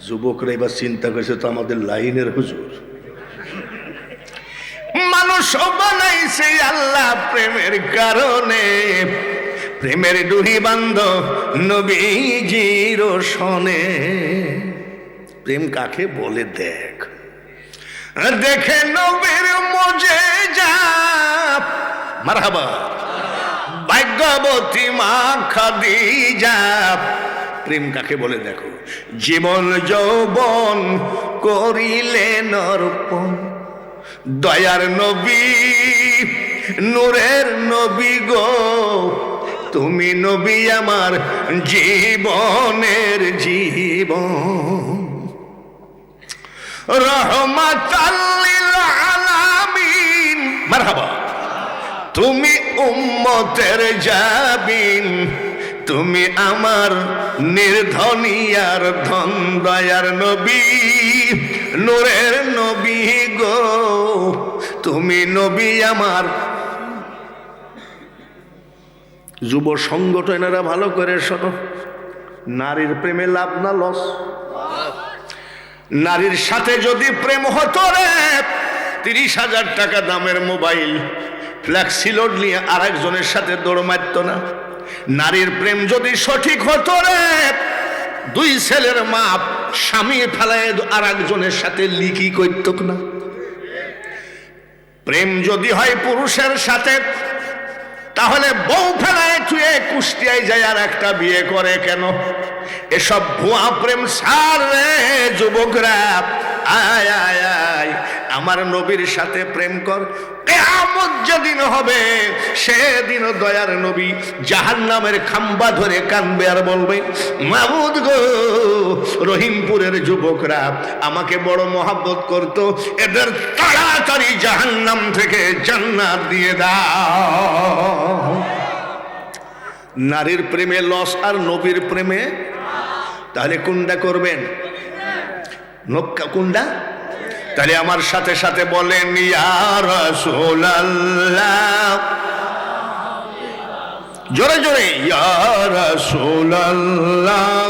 যুবকরা এবার চিন্তা করেছে তো আমাদের লাইনের হুজুর। মানুষ বানাইছে আল্লাহ প্রেমের কারণে, প্রেমের ডুরি বান্ধ নবীজির শোনে। প্রেম কাকে বলে দেখ, দেখে নবীর মুজিজা। মারহাবা। ভাগ্যবতী মা খাদিজা। প্রেম কাকে বলে দেখো, জীবন যৌবন করিলেন অর্পণ। দয়ার নবী, নূরের নবী গো, তুমি নবী আমার জীবনের জীবন। রহমাতাল লিল আলামিন। মারহাবা। তুমি উম্মতের জাবিন, তুমি আমার নির্ধনিয়ার ধন। দয়ার নবী, নূরের নবী গো, তুমি নবী আমার। যুব সংগঠনেরা ভালো করে শোনো, নারীর প্রেমে লাভ না লস? নারীর সাথে যদি প্রেম হতো রে, 30,000 টাকা দামের মোবাইল ফ্ল্যাক্সি লোড নিয়ে আর একজনের সাথে দৌড় মারত না। নারীর প্রেম যদি সঠিক হতো রে, 2 ছেলের মাপ স্বামী ফেলায় আর একজনের সাথে লিকি করত না। প্রেম যদি হয় পুরুষের সাথে, তাহলে বউ ফেলায় থুয়ে কুষ্টিয়ায় যায় আর একটা বিয়ে করে কেন? এসব ভুয়া প্রেম ছাড় রে যুবকরা। আয় আয় আয়, আমার নবীর সাথে প্রেম কর। কিয়ামত যেদিন হবে সেদিন দয়ার নবী জাহান্নামের খাম্বা ধরে কানবে আর বলবে, মাবুদ গো, রহিমপুরের যুবকরা আমাকে বড় মহব্বত করত, এদের তাড়াতাড়ি জাহান্নাম থেকে জান্নাত দিয়ে দাও। নারীর প্রেমে লস আর নবীর প্রেমে, তাহলে কোনটা করবেন? নক্কা কোনটা? তাহলে আমার সাথে সাথে বলেন, ইয়া রাসূলুল্লাহ। জোরে জোরে, ইয়া রাসূলুল্লাহ।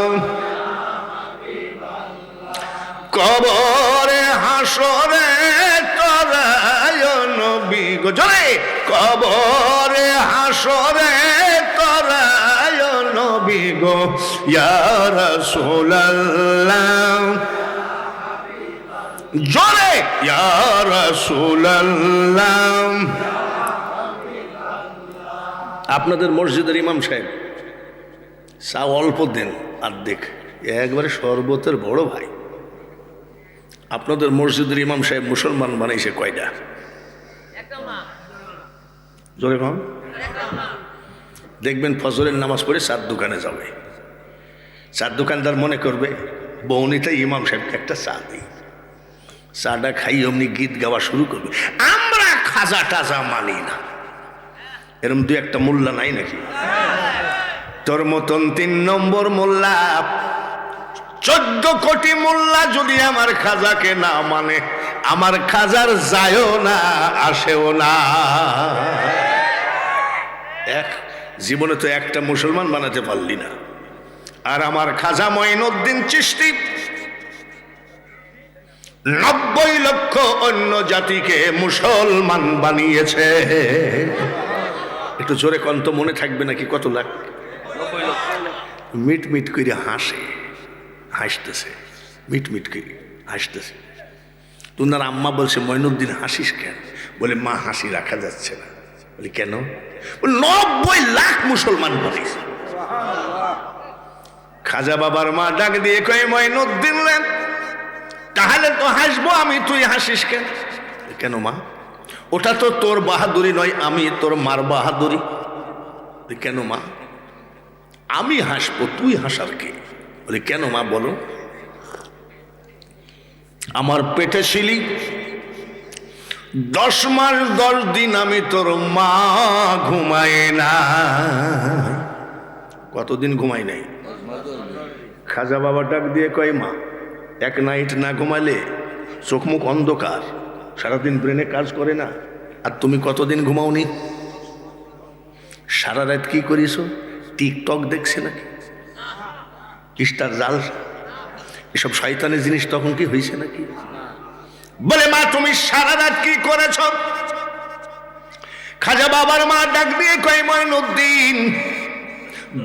কবরে হাসরে করায় নবী গো, জোরে, কবরে হাসরে করায় নবী গো, ইয়া রাসূলুল্লাহ। জোরে, ইয়া রাসূলুল্লাহ। আপনাদের মসজিদের ইমাম সাহেব চা অল্প দেন, অর্ধেক, একবারে শরবতের বড় ভাই। আপনাদের মসজিদের ইমাম সাহেব মুসলমান বানাইছে কয়টা? জোরে কম। দেখবেন ফজরের নামাজ পড়ে চার দোকানে যাবে, চার দোকানদার মনে করবে বৌনিতে ইমাম সাহেবকে একটা চা দিই। চাটা খাই অমনি গীত গাওয়া শুরু করবে, আমরা খাজা টাজা মানি না। এরম 2-1 মোল্লা নাই নাকি? তোর মতন 3 নম্বর মোল্লা, 14 কোটি মোল্লা যদি আমার খাজাকে না মানে, আমার খাজার যায়ও না আসেও না। জীবনে তো একটা মুসলমান বানাতে পারলি না। আর আমার খাজা মঈনুদ্দিন চিশতি 90 লক্ষ অন্য জাতিকে মুসলমান বানিয়েছে। একটু জোরে কন্ত, মনে থাকবে নাকি কত লাখ? মিট মিট করে হাসতেছে, মিট মিট করে হাসতেছে। তোমার আম্মা বলছে, মঈনুদ্দিন হাসিস কেন? বলে, মা হাসি রাখা যাচ্ছে না। বলি, কেন? 90 লাখ মুসলমান বলিস। খাজা বাবার মা ডাক দিয়ে কয়, মঈনুদ্দিন রে, তাহলে তো হাসবো আমি, তুই হাসিস কেন? কেন মা? ওটা তো তোর বাহাদুরি নয়, আমি তোর মার বাহাদুরি। কেন মা? আমি হাসবো, তুই হাসার কে? বলে, কেন মা বলো? আমার পেটে ছিলি 10 মাস 10 দিন, আমি তোর মা ঘুমাই না। কতদিন ঘুমাই নাই? খাজা বাবা ডাক দিয়ে কয়, মা, এক নাইট না ঘুমালে চোখ মুখ অন্ধকার, সারাদিন ব্রেনে কাজ করে না। আর তুমি কতদিন ঘুমাওনি? সারা রাত কি করিস? টিকটক দেখছে নাকি? ইস্টার জাল, এসব শয়তানের জিনিস তখন কি হয়েছে নাকি? বলে, মা তুমি সারা রাত কি করেছ? খাজা বাবার মা ডাক দিয়ে কয়, মঈনুদ্দিন,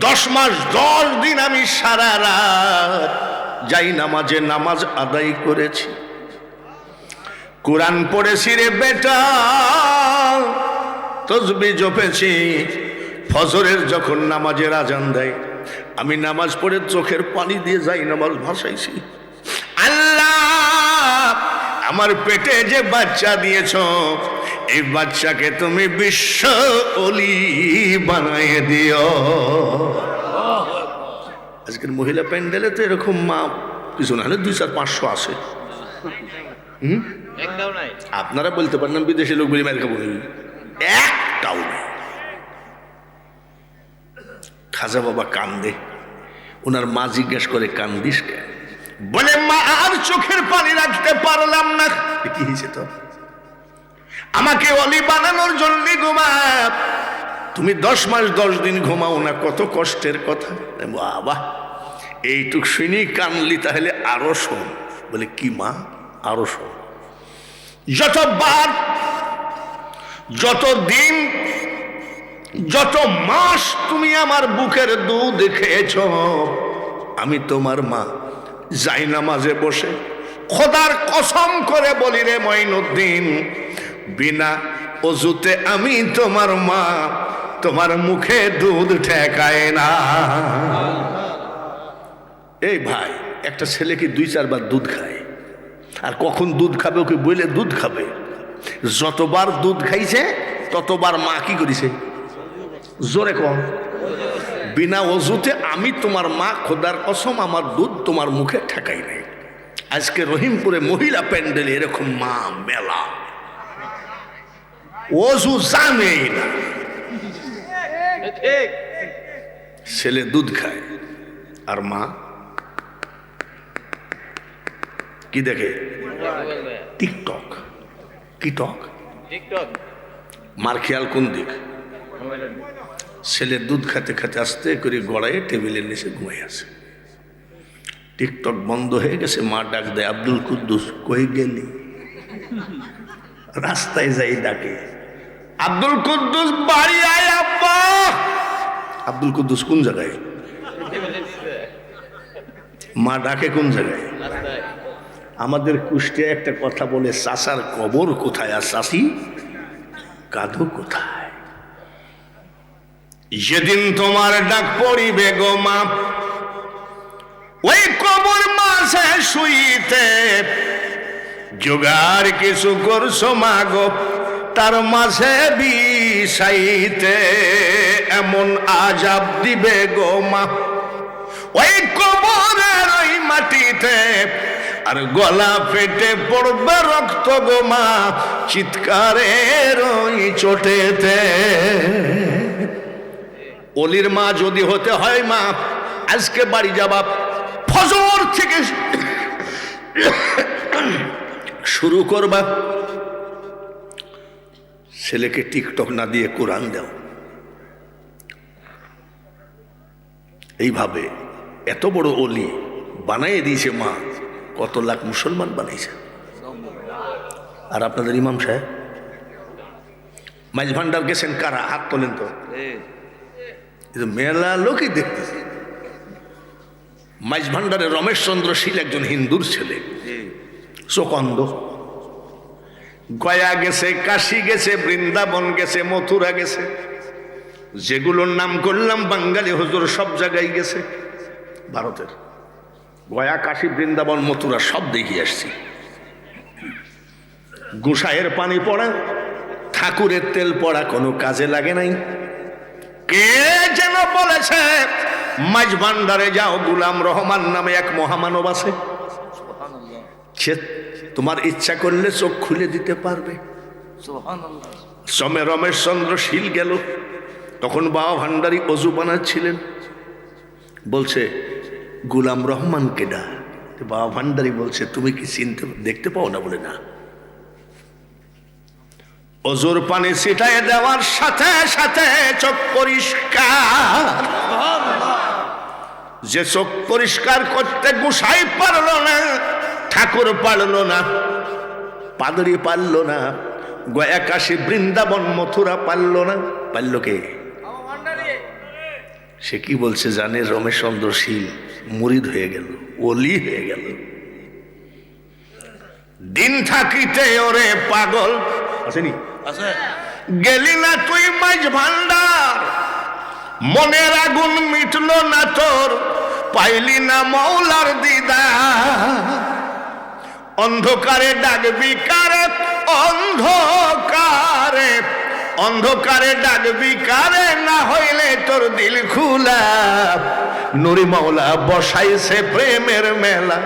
10 মাস 10 দিন আমি সারা রাত যাই নামাজে নামাজ আদায় করেছি, কোরআন পড়েছি রে বেটা, তসবিহ জপেছি। ফজরের যখন নামাজের আজান দেয়, আমি নামাজ পড়ে চোখের পানি দিয়ে যাই নামাজ ভাসাইছি। আল্লাহ, আমার পেটে যে বাচ্চা দিয়েছ, এই বাচ্চাকে তুমি বিশ্ব ওলি বানাইয়ে দিও। আজকের মহিলা প্যান্ডেলে তো এরকম মা কিছু না হলে 200-500 আছে। আপনারা বলতে পারেন না বিদেশি লোক বলি মার্কা বলি, একটাও নেই। খাজা বাবা কান্দে, ওনার মা জিজ্ঞেস করে, কান্দিস কেন? বলে, মা আর চোখের পানি রাখতে পারলাম না। কি হয়েছে তো? আমাকে অলি বানানোর জন্য ঘুমা, তুমি 10 মাস 10 দিন ঘুমাও না, কত কষ্টের কথা। বাবা, এইটুক শুনি কানলি, তাহলে আরো শোন। বলে, কি মা? আরো শোন। যতবার, যত দিন, যত মাস তুমি আমার বুকের দুধ খেয়েছ, আমি তোমার মা যাই নামাজে বসে খোদার কসম করে বলি রে মঈনুদ্দিন, বিনা অজুতে আমি তোমার মা, তোমার মুখে দুধ ঠেকায় না। এই ভাই, একটা ছেলে কি 2-4 বার দুধ খায়? আর কখন দুধ খাবে ওকে বলে দুধ খাবে? যতবার দুধ খাইছে ততবার মা কি করেছে? জোরে কম, বিনা অজুতে আমি তোমার মা, খোদার কসম আমার দুধ তোমার মুখে ঠেকাই নাই। আজকে রহিমপুরে মহিলা প্যান্ডেলে এরকম মা মেলা, অজু জানেই না, ছেলে দুধ খায় আর মা কি দেখে? টিকটক। কি টক? মার খেয়াল কোন দিক? ছেলে দুধ খেতে খেতে আস্তে করে গড়ায় টেবিলের নিচে ঘুমাই আছে। টিকটক বন্ধ হয়ে গেছে, মা ডাক দেয়, আব্দুল কুদ্দুস কই গেলি? রাস্তায় যাই ডাকে, আব্দুল কুদ্দুস বাড়ি আয় আব্বা। আব্দুল কুদ্দুস কোন জায়গায়? মা ডাকে কোন জায়গায়? আমাদের কুষ্টিয়া একটা কথা বলে, চাচার কবর কোথায় আর চাচি কাঁদো কোথায়? যেদিন তোমার ডাক পড়িবে গো মা, ওই কবর মাঝে শুইতে জোগাড় কিছু করছো মা গো, তার মাঝে বিষাইতে এমন আজাব দিবে গো মা, ওই কবরের ওই মাটিতে আর গলা ফেটে পড়বে রক্ত গো মা, চিৎকারের ওই চোটেতে। অলির মা যদি হতে হয় মা, আজকে বাড়ি যাবা, ফজর থেকে শুরু করবা, ছেলেকে টিকটক না দিয়ে কোরআন দাও। এইভাবে এত বড় অলি বানাইয়ে দিয়েছে মা, কত লাখ মুসলমান বানাইছে। আর আপনাদের ইমাম সাহেব মাইল ভান্ডার গেছেন কারা? হাত তোলেন তো। মেলা লোকই দেখতেছে। মাইজ ভান্ডারে রমেশচন্দ্র শীল একজন হিন্দুর ছেলে, চোখ অন্ধ। গয়া গেছে, কাশী গেছে, বৃন্দাবন গেছে, মথুরা গেছে, যেগুলোর নাম করলাম বাঙালি হুজুর সব জায়গায় গেছে ভারতের। গয়া, কাশী, বৃন্দাবন, মথুরা সব দেখিয়ে আসছি। গোসাইয়ের পানি পড়া, ঠাকুরের তেল পড়া কোনো কাজে লাগে নাই। কে যেন বলেছে মাঝ ভান্ডারে যাও, গুলাম রহমান নামে এক মহামানব আছে, সে তোমার ইচ্ছা করলে চোখ খুলে দিতে পারবে। সমে রমেশচন্দ্র শীল গেল, তখন বাবা ভান্ডারী অজু বানাচ্ছিলেন, বলছে গুলাম রহমান কেডা? বাবা ভান্ডারী বলছে তুমি কি চিনতে দেখতে পাও না? বলে না। অজুর পানি ছিটায় দেওয়ার সাথে সাথে চোখ পরিষ্কার। যে চোখ পরিষ্কার করতে গোসাই পারল না, ঠাকুর পারল না, পাদরি পারল না, গয়া, কাশী, বৃন্দাবন, মথুরা পারল না, পারল কে? সে কি বলছে জানে? রমেশচন্দ্র শীল মুরিদ হয়ে গেল, ওলি হয়ে গেল। দিন থাকিতে ওরে পাগল আসেনি, গেলি না তুই মাঝ ভান্ডার, মনের আগুন মিটলো না তোর, পাইলি না মৌলার দিদার। অন্ধকারে ডাকবি কারে, অন্ধকারে, অন্ধকারে ডাকবি কারে, না হইলে তোর দিল খুলা। নুরি মাওলা বসাইছে প্রেমের মেলা,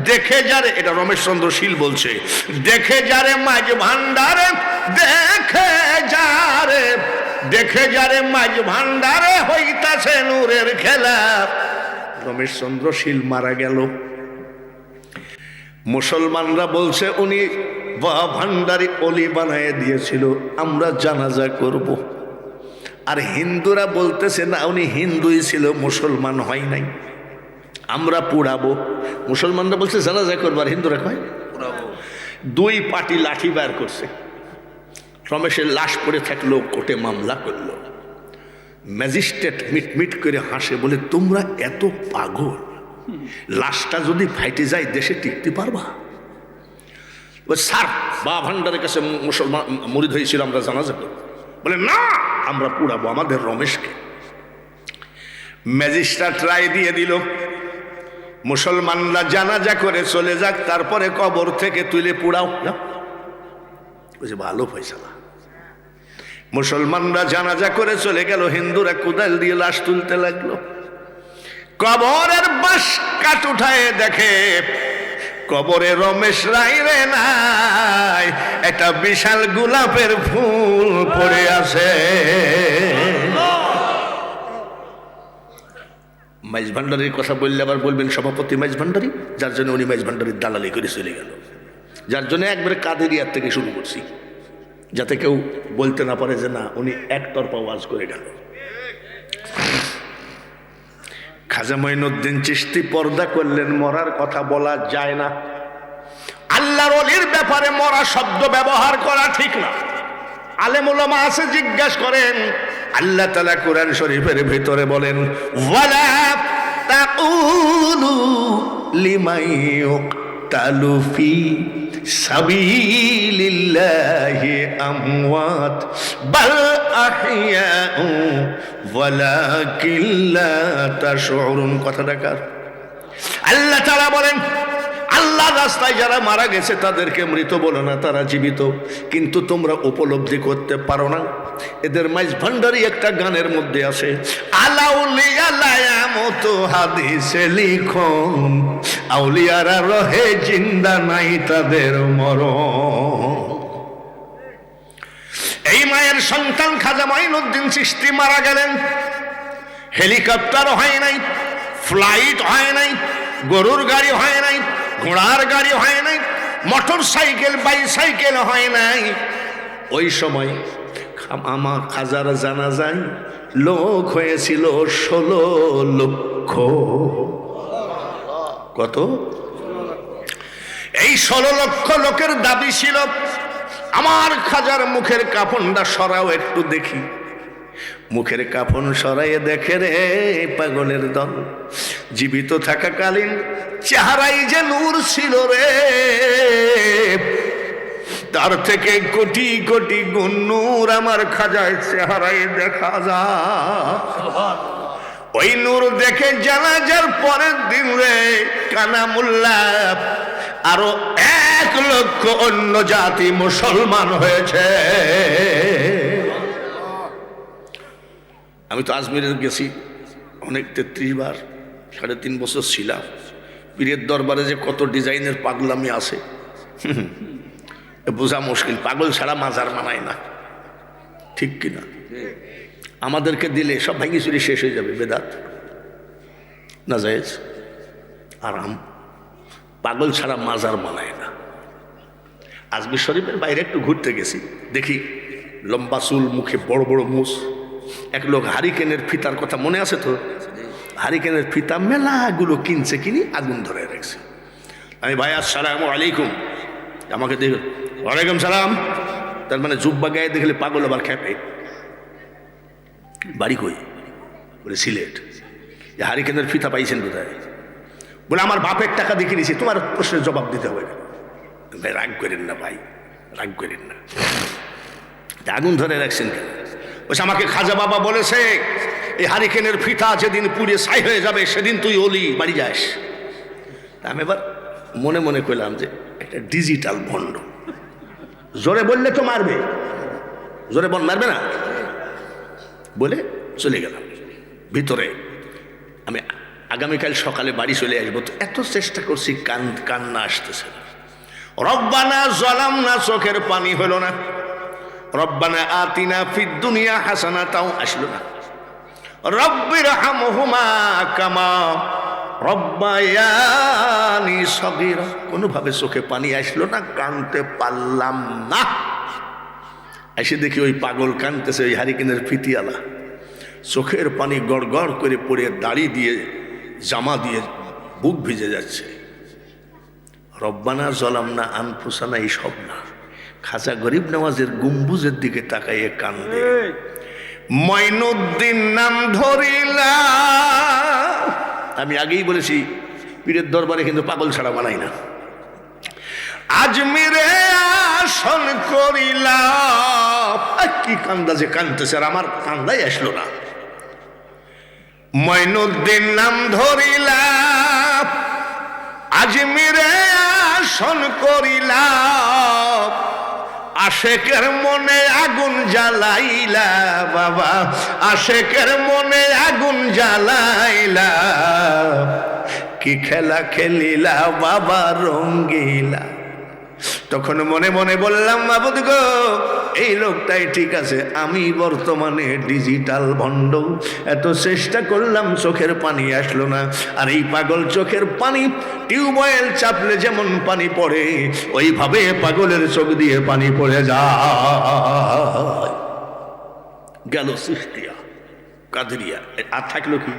দেখে যারে, এটা রমেশচন্দ্র শীল বলছে, দেখে যারে মাঝ ভান্ডারে, দেখে যারে, দেখে যারে মাঝ ভান্ডারে হইতাছে নূরের খেলা। রমেশচন্দ্র শীল মারা গেল। মুসলমানরা বলছে উনি বাবা ভান্ডারী অলি বানায় দিয়েছিল, আমরা জানাজা করব। আর হিন্দুরা বলতেছে না, উনি হিন্দুই ছিল, মুসলমান হয় নাই, আমরা পুড়াবো। মুসলমানরা বলছে জানাজা করবো, আর হিন্দুরা কয় পুড়াবো। দুই পার্টি লাঠি বার করছে, রমেশের লাশ পড়ে থাকলো, কোর্টে মামলা করলো। ম্যাজিস্ট্রেট মিটমিট করে হাসে, বলে তোমরা এত পাগল, লাশটা যদি ফাইটে যায় দেশে টিকতে পারবা? স্যার বাবা ভান্ডারের কাছে মুসলমান মুরিদ হয়েছিল, আমরা জানাজা করব। বলে না, আমরা পুড়াবো আমাদের রমেশকে। ম্যাজিস্ট্রেট রায় দিয়ে দিল, মুসলমানরা জানাজা করে চলে যাক, তারপরে কবর থেকে তুলে পুড়াও। বুঝে ভালো ফয়সালা। মুসলমানরা জানাজা করে চলে গেল, হিন্দুরা কোদাল দিয়ে লাশ তুলতে লাগলো। কবরের বাঁশ কাঠ উঠায় দেখে কবরে রমেশ রায় রে নাই, একটা বিশাল গোলাপের ফুল পড়ে আছে। মাইজ ভান্ডারীর কথা বললে আবার বলবেন সভাপতি মাইজ ভান্ডারী, যার জন্য উনি মাইজ ভান্ডারীর দালালি করে চলে গেল, যার জন্য একবারে কাদেরিয়ার থেকে শুরু করছি, যাতে কেউ বলতে না পারে যে না উনি একতরফা ওয়াজ করে গেল। খাজা মঈনুদ্দিন চিশতি পর্দা করলেন, মরার কথা বলা যায় না, আল্লাহর ওলির ব্যাপারে মরা শব্দ ব্যবহার করা ঠিক না। আলেম উলামা আছে, জিজ্ঞাসা করেন, আল্লাহ তাআলা কোরআন শরীফের ভিতরে বলেন, ওয়ালা তাকুলু লিমান ইউকতালু ফি সাবিলিল্লাহি আমওয়াত বাল আহইয়াউ ওয়ালাকিন লা তাশউরুন। কথাটা কার? আল্লাহ তাআলা বলেন, আল্লাহর রাস্তায় যারা মারা গেছে তাদেরকে মৃত বলো না, তারা জীবিত, কিন্তু তোমরা উপলব্ধি করতে পারো না। এদের মাইজ ভান্ডারী একটা গানের মধ্যে আছে, আলাউলিয়া লায়ামতু হাদিসে লিখন, আউলিয়ারা রহে জিন্দা নাই তাদের মরণ। এই মায়ের সন্তান খাজা মঈনুদ্দিন চিশতি মারা গেলেন, হেলিকপ্টার হয় নাই, ফ্লাইট হয় নাই, গরুর গাড়ি হয় নাই, ঘোড়ার গাড়ি হয় নাই, মোটর সাইকেল বাইসাইকেল হয় নাই। ওই সময় আমার খাজার জানাজায় লোক হয়েছিল 16 লক্ষ। কত? এই 16 লক্ষ লোকের দাবি ছিল, আমার খাজার মুখের কাফনটা সরাও একটু দেখি। মুখের কাফন সরাইয়ে দেখে রে পাগলের দল, জীবিত থাকাকালীন চেহারাই যে নূর ছিল রে, তার থেকে কোটি কোটি গুণ নূর আমার খাজায় চেহারায় দেখা যায়। ওই নূর দেখে জানাজার পরের দিন রে কানামুল্লাহ আরো 1 লক্ষ অন্য জাতি মুসলমান হয়েছে। আমি তো আজমিরের গেছি অনেক 33 বার, 3.5 বছর ছিলাম। পীরের দরবারে যে কত ডিজাইনের পাগলামি আছে বোঝা মুশকিল। পাগল ছাড়া মাজার মানায় না, ঠিক কিনা? আমাদেরকে দিলে সব ভাঙি চুরি শেষ হয়ে যাবে। বেদাত না জায়েজ আরাম, পাগল ছাড়া মাজার মানায় না। আজমির শরীফের বাইরে একটু ঘুরতে গেছি, দেখি লম্বা চুল, মুখে বড় বড় মুছ, এক লোক হারিকেনের ফিতার কথা মনে আছে তো? হারিকেনের ফিতা মেলাগুলো কিনছে, কিনি আগুন ধরে রাখছে। আমি ভাই আসসালামু আলাইকুম, আমাকে দেখ ওয়ালাইকুম সালাম। তার মানে জুব্বা গায়ে দেখলে পাগল আবার খেপে। বাড়ি কই? বলে সিলেট। হারিকেনের ফিতা পাইছেন কোথায়? বলে আমার বাপের টাকা দেখে নিয়েছি, তোমার প্রশ্নের জবাব দিতে হবে না। ভাই রাগ করেন না ভাই, রাগ করেন না। আগুন ধরে রাখছেন কেন? বলছে আমাকে খাজা বাবা বলেছে এই হারিকেনের ফিতা যেদিন পুড়ে ছাই হয়ে যাবে সেদিন তুই ওলি বাড়ি যাস। আমি এবার মনে মনে কইলাম যে একটা ডিজিটাল ভণ্ড, জোরে বললে তো মারবে, জোরে বল মারবে না বলে চলে গেলাম ভিতরে। আমি আগামীকাল সকালে বাড়ি চলে আসবো, তো এত চেষ্টা করছি কান্না আসতেছে না। রব্বানা জালামনা, চোখের পানি হলো না। রব্বানা আতিনা ফিদ দুনিয়া হাসানা, তাও আসলো না। রব্বির হামহুমা কামা রব্বায়ানি সগীরা, কোনোভাবে চোখে পানি আসলো না, কানতে পারলাম না। এসে দেখি ওই পাগল কানতেছে, ওই হারিকেনের ফিতিয়ালা, চোখের পানি গড় গড় করে পড়ে দাড়ি দিয়ে জামা দিয়ে বুক ভিজে যাচ্ছে। রব্বানা জালামনা আনফুসানা এই সব না, খাজা গরিব নওয়াজের গম্বুজের দিকে তাকাইয়ে কান্দে। মঈনুদ্দিন নাম ধরিলা, আমি আগেই বলেছি পীরের দরবারে কিন্তু পাগল ছাড়া বানাই না। আজমিরে আসন করিলা, কি কান্দা যে কান্দতেছে, আর আমার কান্দাই আসলো না। মঈনুদ্দিন নাম ধরিলা, আজমিরে আসন করিলা, আশেকের মনে আগুন জ্বালাইলা বাবা, আশেকের মনে আগুন জ্বালাইলা, কি খেলা খেলিলা বাবা রঙ্গিলা। তখন মনে মনে বললাম মাবুদ গো, এই লোকটাই ঠিক আছে, আমি বর্তমানে ডিজিটাল ভণ্ড। এত চেষ্টা করলাম, চোখের পানি আসলো না। আর এই পাগল চোখের পানি টিউবওয়েল চাপলে যেমন পানি পড়ে, ওইভাবে পাগলের চোখ দিয়ে পানি পড়ে যায়। গেল সিস্তিয়া কাদরিয়া, আর থাকলো কি?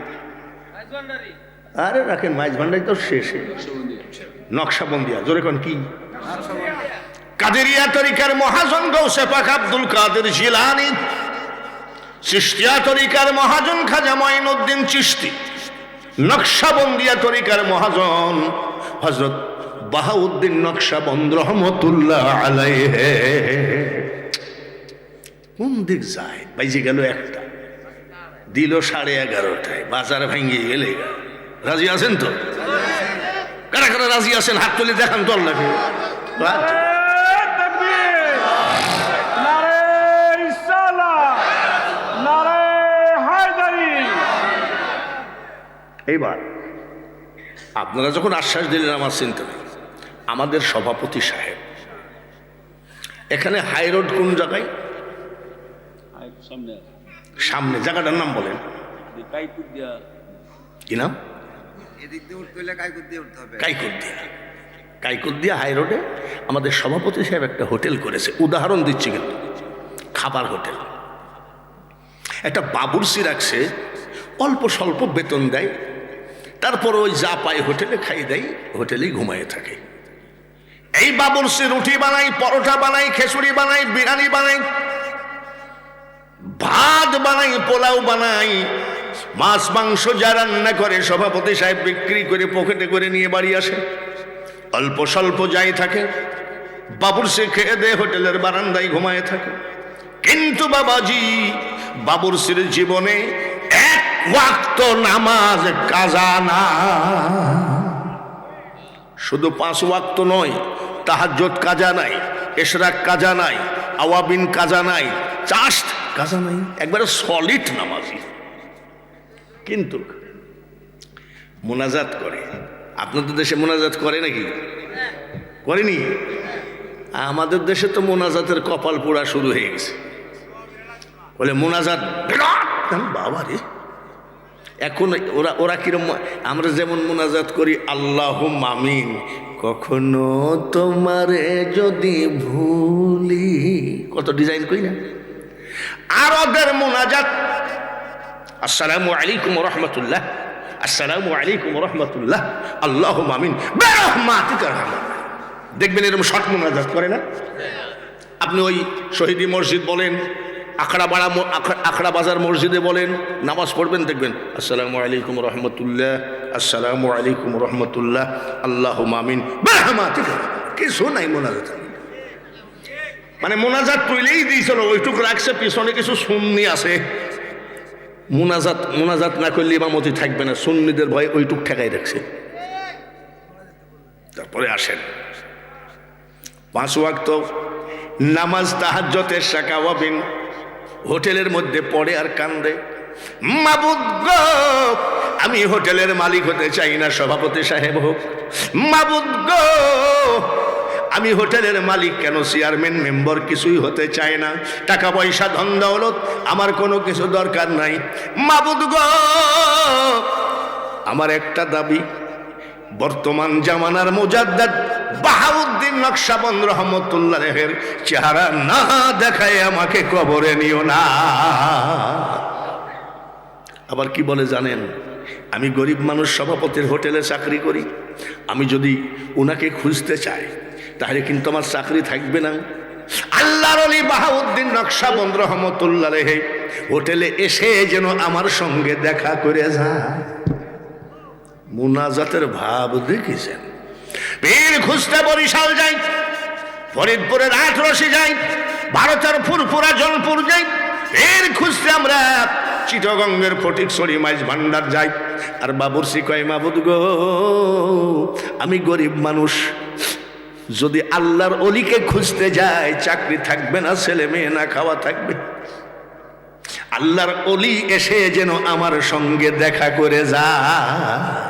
আরে রাখেন, মাইজ ভান্ডারি তো শেষে। নকশাবন্দিয়া, জোরে কোন কি? কাদেরিয়া তরিকার মহাজন গৌসে পাক আব্দুল কাদের জিলানী, চিশতিয়া তরিকার মহাজন খাজা মঈনুদ্দিন চিশতি, নকশাবন্দিয়া তরিকার মহাজন হযরত বাহাউদ্দিন নকশাবন্দ রহমতুল্লাহ আলাইহি। কোন দিক যায়? বাইজে গেল একটা, দিল 11:30টায়, বাজার ভেঙে গেলে। রাজি আছেন তো? কারা কারা রাজি আছেন হাত তুলে দেখান তো আল্লাহকে। এইবার আপনারা যখন আশ্বাস দিলেন আমার চিন্তা নেই। আমাদের সভাপতি সাহেব এখানে হাই রোড কোন জায়গায়? সামনে জায়গাটার নাম বলেন কি নাম? কাইকুদ্দিয়া হাই রোডে আমাদের সভাপতি সাহেব একটা হোটেল করেছে। উদাহরণ দিচ্ছি কিন্তু, খাবার হোটেল। একটা বাবুর্চি রাখছে, অল্প স্বল্প বেতন দেয়, তারপর ওই যা পায় হোটেলে খাই দেয়, হোটেলেই ঘুমায় থাকে। এই বাবুর্চি রুটি বানাই, পরোটা বানাই, খিচুড়ি বানাই, বিরিয়ানি বানাই, ভাত বানাই, পোলাও বানাই, মাছ মাংস যা রান্না করে সভাপতি সাহেব বিক্রি করে পকেটে করে নিয়ে বাড়ি আসে। অল্প স্বল্প যাই থাকে বাবুর্চি খেয়ে দে হোটেলের বারান্দায় ঘুমায় থাকে। কিন্তু বাবাজি বাবুর্চির জীবনে এক ওয়াক্ত নামাজ কাজা না। শুধু 5 ওয়াক্ত নয়, তাহাজ্জুদ কাজা নাই, ইশরাক কাজা নাই, আওয়াবিন কাজা নাই, জাস্ট কাজা নাই, একবারে সলিড নামাজি। কিন্তু মুনাজাত করে। আপনাদের দেশে মুনাজাত করে নাকি? করেনি? আমাদের দেশে তো মুনাজাতের কপাল পোড়া শুরু হয়ে গেছে। বলে মুনাজাত বিরাট, বাবা রে। এখন ওরা কিরম, আমরা যেমন মুনাজাত করি আল্লাহুম্মা আমিন, কখনো তোমারে যদি ভুলি, কত ডিজাইন করি না। আর ওদের মুনাজাত আসসালামু আলাইকুম ওয়া রাহমাতুল্লাহ, আসসালামু আলাইকুম ওয়া রাহমাতুল্লাহ, আল্লাহুম্মা আমিন বিরহমাতিকা আরহামার। দেখবেন এরকম শর্ট মুনাজাত করে না। আপনি ওই শহীদি মসজিদ বলেন, আখড়া বাজার মসজিদে বলেন, নামাজ পড়বেন, দেখবেন আসসালামু আলাইকুম রহমতুল্লাহ, আসসালামু আলাইকুম রহমতুল্লাহ, আল্লাহুম্মা আমিন বিরহমাতিকা। কিছু নাই মোনাজাত, মানে মোনাজাত তুইলেই দিয়েছিল, ওইটুক রাখছে, পিছনে কিছু সুন্নি আছে। মোনাজাত না করলে ইমামতি থাকবে না, সুন্নিদের ভয় ওইটুক ঠেকাই রাখছে। তারপরে আসেন 5 ওয়াক্ত নামাজ, তাহাজ্জুদের শাকাওয়াবিন হোটেলের মধ্যে পড়ে আর কান্দে, মাবুদ গো আমি হোটেলের মালিক হতে চাই না, সভাপতি সাহেব হোক। মাবুদ গো আমি হোটেলের মালিক কেন, চেয়ারম্যান মেম্বার কিছুই হতে চায় না, টাকা পয়সা ধন দৌলত আমার কোনো কিছু দরকার নাই। মাবুদ গো আমার একটা দাবি, বর্তমান জামানার মুজাদ্দিদ বাহাউদ্দিন নকশবন্দ রহমতুল্লাহের চেহারা না দেখায় আমাকে কবরে নিও না। আবার কি বলে জানেন, আমি গরিব মানুষ, সভাপতির হোটেলে চাকরি করি, আমি যদি উনাকে খুঁজতে চাই তাহলে কিন্তু আমার চাকরি থাকবে না। আল্লাহর ওলি বাহাউদ্দিন নকশবন্দ রহমতুল্লাহ হোটেলে এসে যেন আমার সঙ্গে দেখা করে যায়। মুনাজাতের ভাব দেখেছেন? পীর খুঁজতে বরিশাল যাই, ফরিদপুরের আটরশি যাই, ভারতের ফুরফুরা জলপুর যাই, পীর খুঁজতে আমরা চিটগঙ্গের ফটিকছড়ি মাইজ ভান্ডার যাই। আর বাবুর্চি কয় মাবুদ গো আমি গরিব মানুষ, যদি আল্লাহর অলিকে খুঁজতে যাই চাকরি থাকবে না, ছেলে মেয়ে না খাওয়া থাকবে। আল্লাহর অলি এসে যেন আমার সঙ্গে দেখা করে যায়।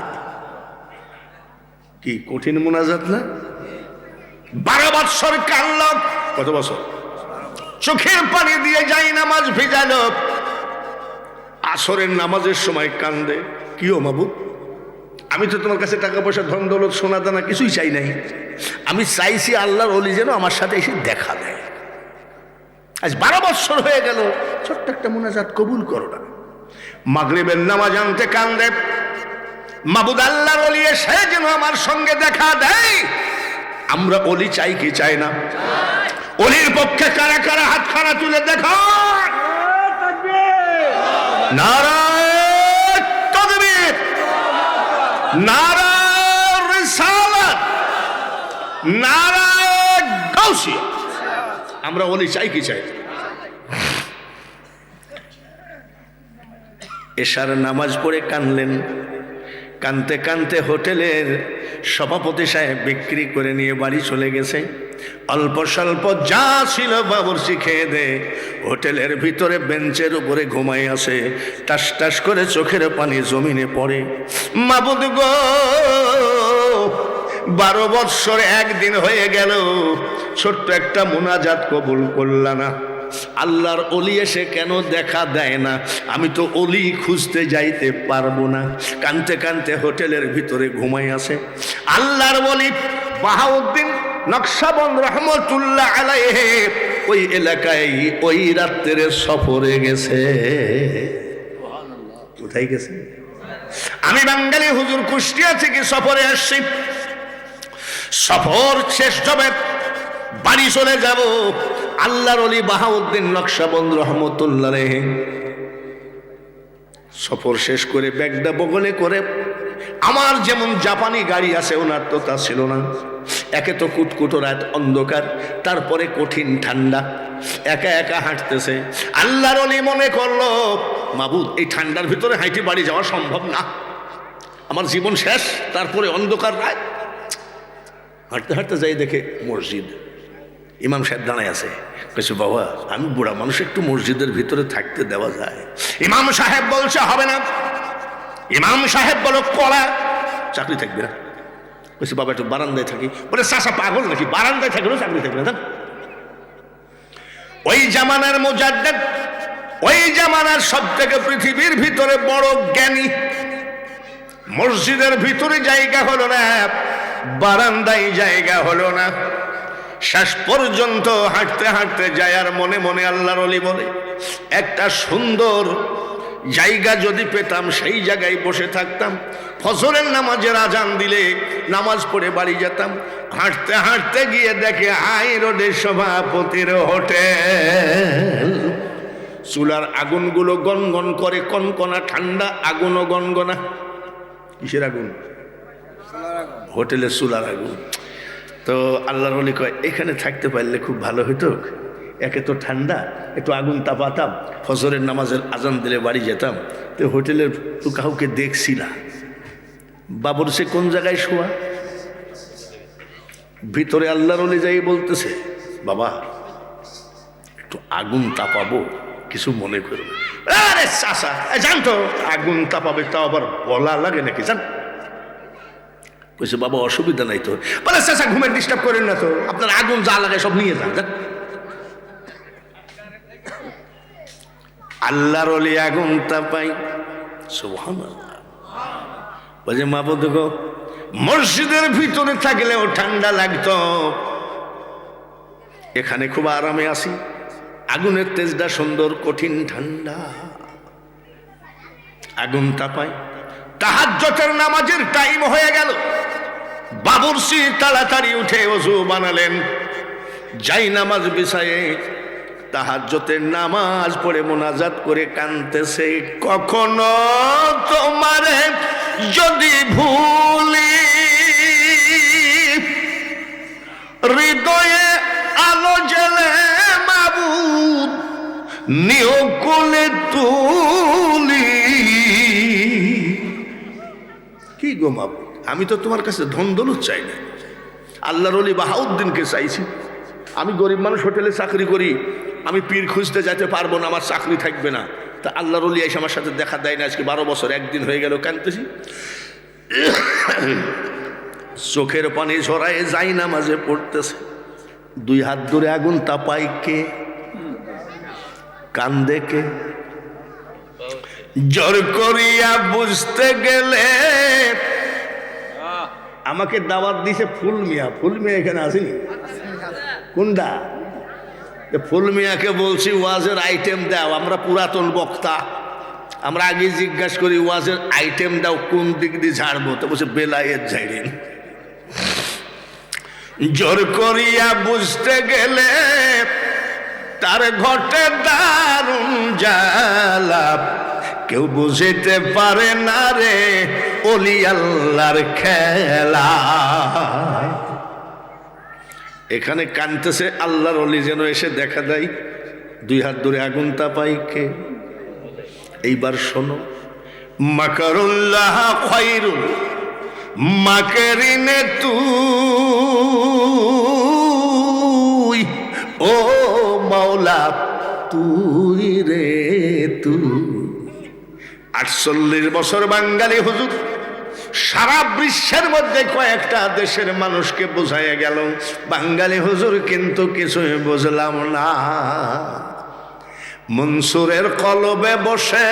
কি কঠিন মুনাজাত না? 12 বৎসর কাঁদল। কত বছর? চোখের পানি দিয়ে যাই নামাজ ভিজালো। আসরের নামাজের সময় কান্দে, কি ও মাবুদ আমি তো তোমার কাছে টাকা পয়সা ধন দৌলত সোনা দানা কিছুই চাই নাই, আমি চাইছি আল্লাহর ওলি যেন আমার সাথে এসে দেখা দেয়। আজ 12 বৎসর হয়ে গেল, ছোট্ট একটা মুনাজাত কবুল করো না। মাগরিবের নামাজ আনতে কান্দে, মাবুদ আল্লাহর ওলি এসে যেন আমার সঙ্গে দেখা দেয়। আমরা ওলি চাই কি চাই না? ওলির পক্ষে কারা কারা হাত খাড়া তুলে দেখো। নারায়ে তাকবীর, নারায়ে রিসালাত, নারায়ে গাউসিয়া। আমরা ওলি চাই কি চাই? এশার নামাজ পড়ে কানলেন, কানতে কানতে হোটেলের সভাপতি সাহেব বিক্রি করে নিয়ে বাড়ি চলে গেছে। অল্প স্বল্প যা ছিল বাবুর্চি খেয়ে দে হোটেলের ভিতরে বেঞ্চের উপরে ঘুমাই আসে, টাস টাস করে চোখের পানি জমিনে পড়ে। মাবুদ গো 12 বৎসর একদিন হয়ে গেল, ছোট্ট একটা মুনাজাত কবুল করলা না। আল্লাহর ওলি এসে কেন দেখা দেয় না? আমি তো ওলি খুঁজতে যাইতে পারবো না। কানতে কানতে হোটেলের ভিতরে ঘুমাই আসে। আল্লাহর ওলি বাহাউদ্দিন নকশবন্দ রহমতুল্লাহ আলাইহি ওই এলাকায় ওই রাত্রে সফরে গেছে। কোথায় গেছে? আমি বাঙালি হুজুর কুষ্টিয়া থেকে সফরে আসছি। সফর শেষ হবে, বাড়ি চলে যাব। আল্লাহর ওলি বাহাউদ্দিন নকশবন্দ রহমতুল্লাহ আলাইহি সফর শেষ করে ব্যাগটা বগলে করে, আমার যেমন জাপানি গাড়ি আছে ওনার তো তা ছিল না। একে তো কুটকুটো রাত, অন্ধকার, তারপরে কঠিন ঠান্ডা, একা একা হাঁটতেছে। আল্লাহর ওলি মনে করলো, মাবুদ এই ঠান্ডার ভিতরে হাঁটি বাড়ি যাওয়া সম্ভব না, আমার জীবন শেষ। তারপরে অন্ধকার রাত, হাঁটতে হাঁটতে যাই দেখে মসজিদ, ইমাম সাহেব দাঁড়ায় আছে। বলছে বাবা আমি বুড়া মানুষ, একটু মসজিদের ভিতরে থাকতে দেওয়া যায়? ইমাম সাহেব বলছে হবে না। ইমাম সাহেব বলো কলা, চাকরি থাকবে না। বলছে বাবা একটু বারান্দায় থাকি। বলে চাষা পাগল নাকি, বারান্দায় থাকলেও চাকরি থাকবে না? ওই জামানার মুজাদ্দিদ, ওই জামানার সব থেকে পৃথিবীর ভিতরে বড় জ্ঞানী, মসজিদের ভিতরে জায়গা হলো না, বারান্দায় জায়গা হলো না। শেষ পর্যন্ত হাঁটতে হাঁটতে যায় আর মনে মনে আল্লাহর ওলি বলে, একটা সুন্দর জায়গা যদি পেতাম সেই জায়গায় বসে থাকতাম, ফজরের নামাজের আজান দিলে নামাজ পড়ে বাড়ি যেতাম। হাঁটতে হাঁটতে গিয়ে দেখে হাই রোডের সভাপতির হোটেল, চুলার আগুনগুলো গনগন করে, কনকনা ঠান্ডা, আগুনও গনগনা। কিসের আগুন? হোটেলের চুলার আগুন। তো আল্লাহর ওলি কয় এখানে থাকতে পারলে খুব ভালো হতো, একে তো ঠান্ডা, একটু আগুন তাপাতাম, ফজরের নামাজের আজান দিলে বাড়ি যেতাম। তো হোটেলের তো কাউকে দেখছি না। বাবর সে কোন জায়গায় শোয়া? ভিতরে আল্লাহর ওলি যাই বলতেছে, বাবা একটু আগুন তাপাবো, কিছু মনে করবে? আরে চাষা জানতো আগুন তাপাবে, তাও আবার বলা লাগে নাকি? জান বলছে বাবা অসুবিধা নাই তো। বলে চাষা ঘুমের ডিস্টার্ব করেন না তো, আপনার আগুন যা লাগে সব নিয়ে যান। আল্লাহর ওলি আগুন তাপাই, সুবহানাল্লাহ। বলছে মাবুদ গো, মসজিদের ভিতরে থাকলেও ঠান্ডা লাগতো, এখানে খুব আরামে আছি, আগুনের তেজটা সুন্দর, কঠিন ঠান্ডা, আগুন তাপাই। তাহাজ্জুদের নামাজের টাইম হয়ে গেল, বাবুর্চি তাড়াতাড়ি উঠে ওযু বানালেন, যাই নামাজ বিছায়ে তাহাজ্জুদের নামাজ পড়ে মোনাজাত করে কাঁদতেছে, কখনো তোমারে যদি ভুলি, হৃদয়ে আলো জ্বলে মাবুদ নিও কোলে তুলি। কি গো মাবুদ, আমি তো তোমার কাছে ধন দৌলত চাই না, আল্লাহর ওলি বাহাউদ্দিনকে চাইছি। আমি গরিব মানুষ, হোটেলে চাকরি করি, আমি পীর খুঁজতে যেতে পারবো না, আমার চাকরি থাকবে না। তা আল্লাহর ওলি এসে আমার সাথে দেখা দেয় না, আজকে 12 বছর, একদিন হয়ে গেল কাঁদতেছি। চোখের পানি ঝরায় যাই নামাজে পড়তেছে, 2 হাত ধরে আগুন তাপাই কে, কান্দে কে? জোর করিয়া বুঝতে গেলে আমাকে দাওয়াত দিছে ফুল মিয়া। ফুল মিয়া এখানে আসেনি? কোনটা? ফুল মিয়াকে বলছি ওয়াজের আইটেম দাও, আমরা পুরাতন বক্তা, আমরা আগে জিজ্ঞাসা করি ওয়াজের আইটেম দাও, কোন দিক দিয়ে ঝাড়বো? তো বলছে বেলায়েত ঝাড়েন। জোর করিয়া বুঝতে গেলে তার ঘটে দারুণ জ্বালা, কেউ বুঝিতে পারে না রে ওলি আল্লাহর খেলা। এখানে কানতেছে, আল্লাহর ওলি যেন এসে দেখা দেয়, 2 হাত ধরে আগুন তাপাই কে? এইবার শোনো, মাকারুল্লাহ খায়রুল মাকিরিনে তুই, ও মাওলা তুই রে তুই। 48 বছর বাঙালি হুজুর সারা বিশ্বের মধ্যে কয়েকটা দেশের মানুষকে বোঝাইয়া গেল, বাঙালি হুজুর কিন্তু কিছুই বুঝলাম না। মনসুরের কলবে বসে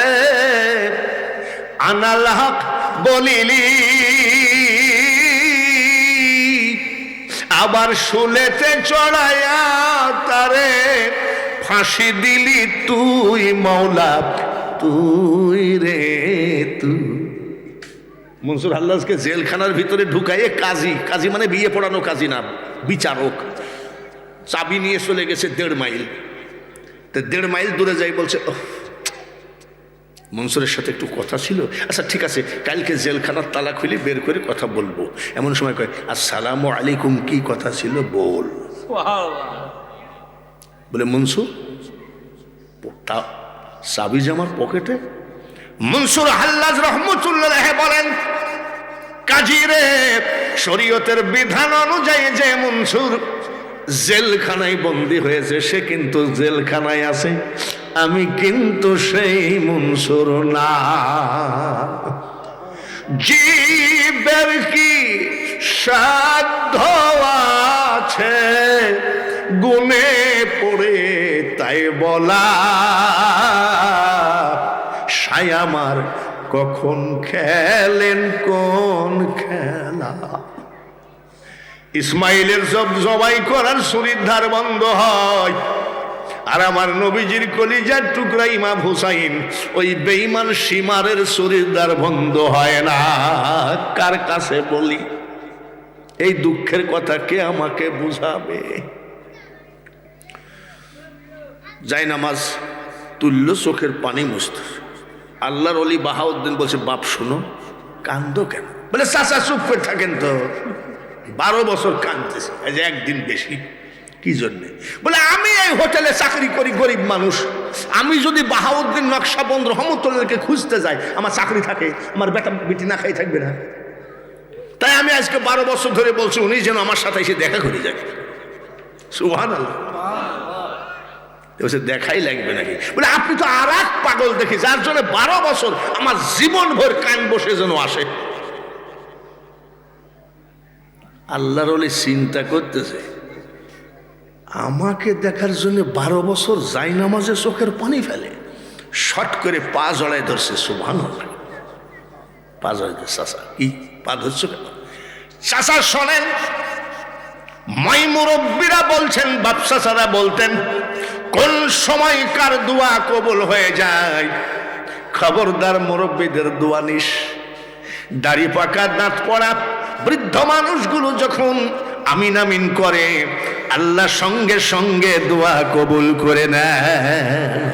আনাল হক বলিলি, আবার শুলেতে চড়াইয়া তারে ফাঁসি দিলি তুই মাওলা তুই রে তুই। মনসুর হাল্লাজকে জেলখানার ভিতরে ঢুকাইয়ে কাজী, কাজী মানে বিয়ে পড়ানো কাজী না, বিচারক, চাবি নিয়ে চলে গেছে 1.5 মাইল। তো 1.5 মাইল দূরে যাই বলছে মনসুরের সাথে একটু কথা ছিল। আচ্ছা ঠিক আছে, কালকে জেলখানার তালা খুলে বের করে কথা বলবো। এমন সময় কয় আসসালামু আলাইকুম, কি কথা ছিল বল। বলে মনসুর সাবিজ আমার পকেটে। মনসুর হাল্লাজ রহমতুল্লাহ বলেন, কাজী রে, শরীয়তের বিধান অনুযায়ী যে মনসুর জেলখানায় বন্দী হয়েছে সে কিন্তু জেলখানায় আছে, আমি কিন্তু সেই মনসুর না। জীবের কি সাধ্য আছে গুনে পড়ে তাই বলা, সাই আমার কখন খেলেন কোন খেলা। ইসমাইলের সব জবাই করার শরীর ধার বন্ধ হয়, আর আমার নবীজির কলিজার টুকরা ইমাম হুসাইন ওই বেঈমান সীমারের শরীর ধার বন্ধ হয় না। কার কাছে বলি এই দুঃখের কথা, কে আমাকে বুঝাবে? যাই নামাজ তুলল, চোখের পানি মুছতে। আল্লাহর ওলি বাহাউদ্দিন বলছে, বাপ শোনো, কান্দো কেন? বলে চাচা চুপ করে থাকেন তো, 12 বছর কাঁদতেছে, আজ একদিন বেশি। কি জন্যে? বলে আমি এই হোটেলে চাকরি করি, গরিব মানুষ, আমি যদি বাহাউদ্দিন নকশবন্দ রহমতুল্লাহকে খুঁজতে যাই, আমার চাকরি থাকে, আমার বেটা বেটি না খাই থাকবে না। তাই আমি আজকে 12 বছর ধরে বলছি উনি যেন আমার সাথে এসে দেখা করে যায়। সুবহানাল্লাহ। দেখাই লাগবে নাকি? বলে আপনি তো আর এক পাগল দেখি, যার জন্য 12 বছর আমার জীবন ভর কান বসে যেন আসে। আল্লাহর ওলি চিন্তা করতেছে, আমাকে দেখার জন্য 12 বছর যাই নামাজে চোখের পানি ফেলে, শট করে পা জড়ায় ধরছে। সুবহানাল্লাহ। পা জড়াইতে চাচা কি পা ধরছো কেন? চাচা শোনেন, মাই মুরব্বীরা বলছেন, বাপ চাচারা বলতেন, কোন সময় কার দোয়া কবুল হয়ে যায়, খবরদার মুরব্বীদের দোয়া নিস। দাড়ি পাকা দাঁত পড়া বৃদ্ধ মানুষগুলো যখন আমিন আমিন করে, আল্লাহ সঙ্গে সঙ্গে দোয়া কবুল করে নেয়।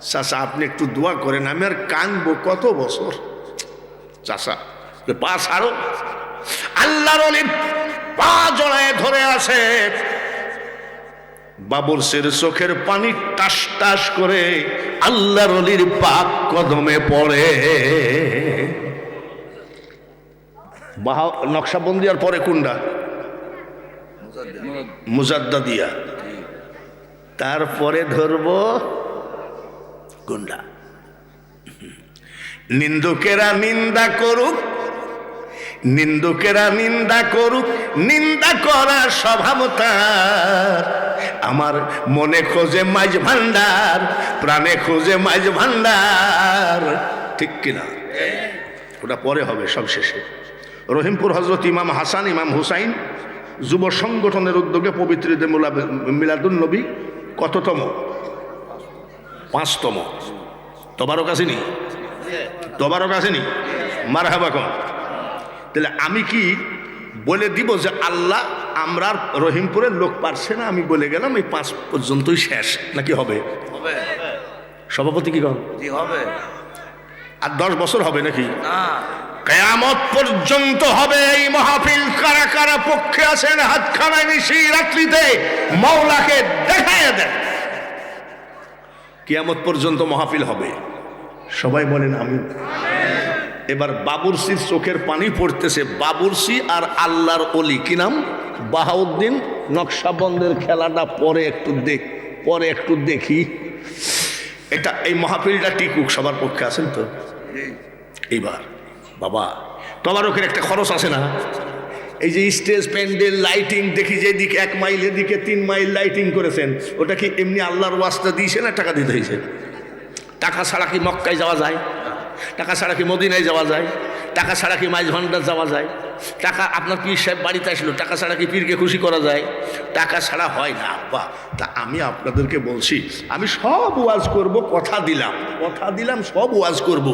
চাচা আপনি একটু দোয়া করেন, আমি আর কানবো কত বছর? চাচা পাস আরো আল্লাহর ওলি পা জড়ায় ধরে আছে। বাবুরসির চোখের পানি টাস টাস করে আল্লাহর ওলির পাক কদমে পড়ে। নকশাবন্দি আর পরে কোনটা? মুজাদ্দাদিয়া। তারপরে ধরবো কোনটা? নিন্দুকেরা নিন্দা করুক, নিন্দুকেরা নিন্দা করুক, নিন্দা করা স্বভাব তার। আমার মনে খোঁজে মাঝ ভান্ডার, প্রাণে খোঁজে মাঝ ভান্ডার। ঠিক কিনা? ওটা পরে হবে, সব শেষে। রহিমপুর হজরত ইমাম হাসান ইমাম হুসাইন যুব সংগঠনের উদ্যোগে পবিত্র ঈদে মিলাদুন নবী কততম? 5তম। তবারক আসেনি? তবারক আসেনি? মারহাবা কন। তাহলে আমি কি বলে দিব যে আল্লাহ আমরা রহিমপুরের লোক পারছে না, আমি বলে গেলাম এই 5 পর্যন্তই শেষ, নাকি হবে? সভাপতি কি কন? হবে। আর 10 বছর হবে নাকি? না, কিয়ামত পর্যন্ত হবে এই মাহফিল। কারা কারা পক্ষে আছেন হাতখানায় নিশি রাত্রিতে মাওলাকে দেখায় দেন। কিয়ামত পর্যন্ত মাহফিল হবে, সবাই বলেন আমিন। এবার বাবুরসির চোখের পানি পড়তেছে। বাবুরসি আর আল্লাহর ওলি কি নাম? বাহাউদ্দিন নকশাবন্দের খেলাটা পরে একটু দেখি। এটা এই মাহফিলটা টিকুক, সবার পক্ষে আছেন তো? এইবার বাবা তবারকের একটা খরচ আছে না? এই যে স্টেজ প্যান্ডেল লাইটিং দেখি, যে দিকে 1 মাইল এদিকে 3 মাইল লাইটিং করেছেন, ওটা কি এমনি আল্লাহর ওয়াস্তা দিয়েছে না টাকা দিতে হয়েছে? টাকা ছাড়া কি মক্কায় যাওয়া যায়? টাকা ছাড়া কি মদিনায় যাওয়া যায়? টাকা ছাড়া কি মাইজ ভান্ডার যাওয়া যায়? টাকা আপনার পীর সাহেব বাড়িতে আসলো, টাকা ছাড়া কি পীরকে খুশি করা যায়? টাকা ছাড়া হয় না আব্বা। তা আমি আপনাদেরকে বলছি, আমি সব ওয়াজ করব, কথা দিলাম সব ওয়াজ করব।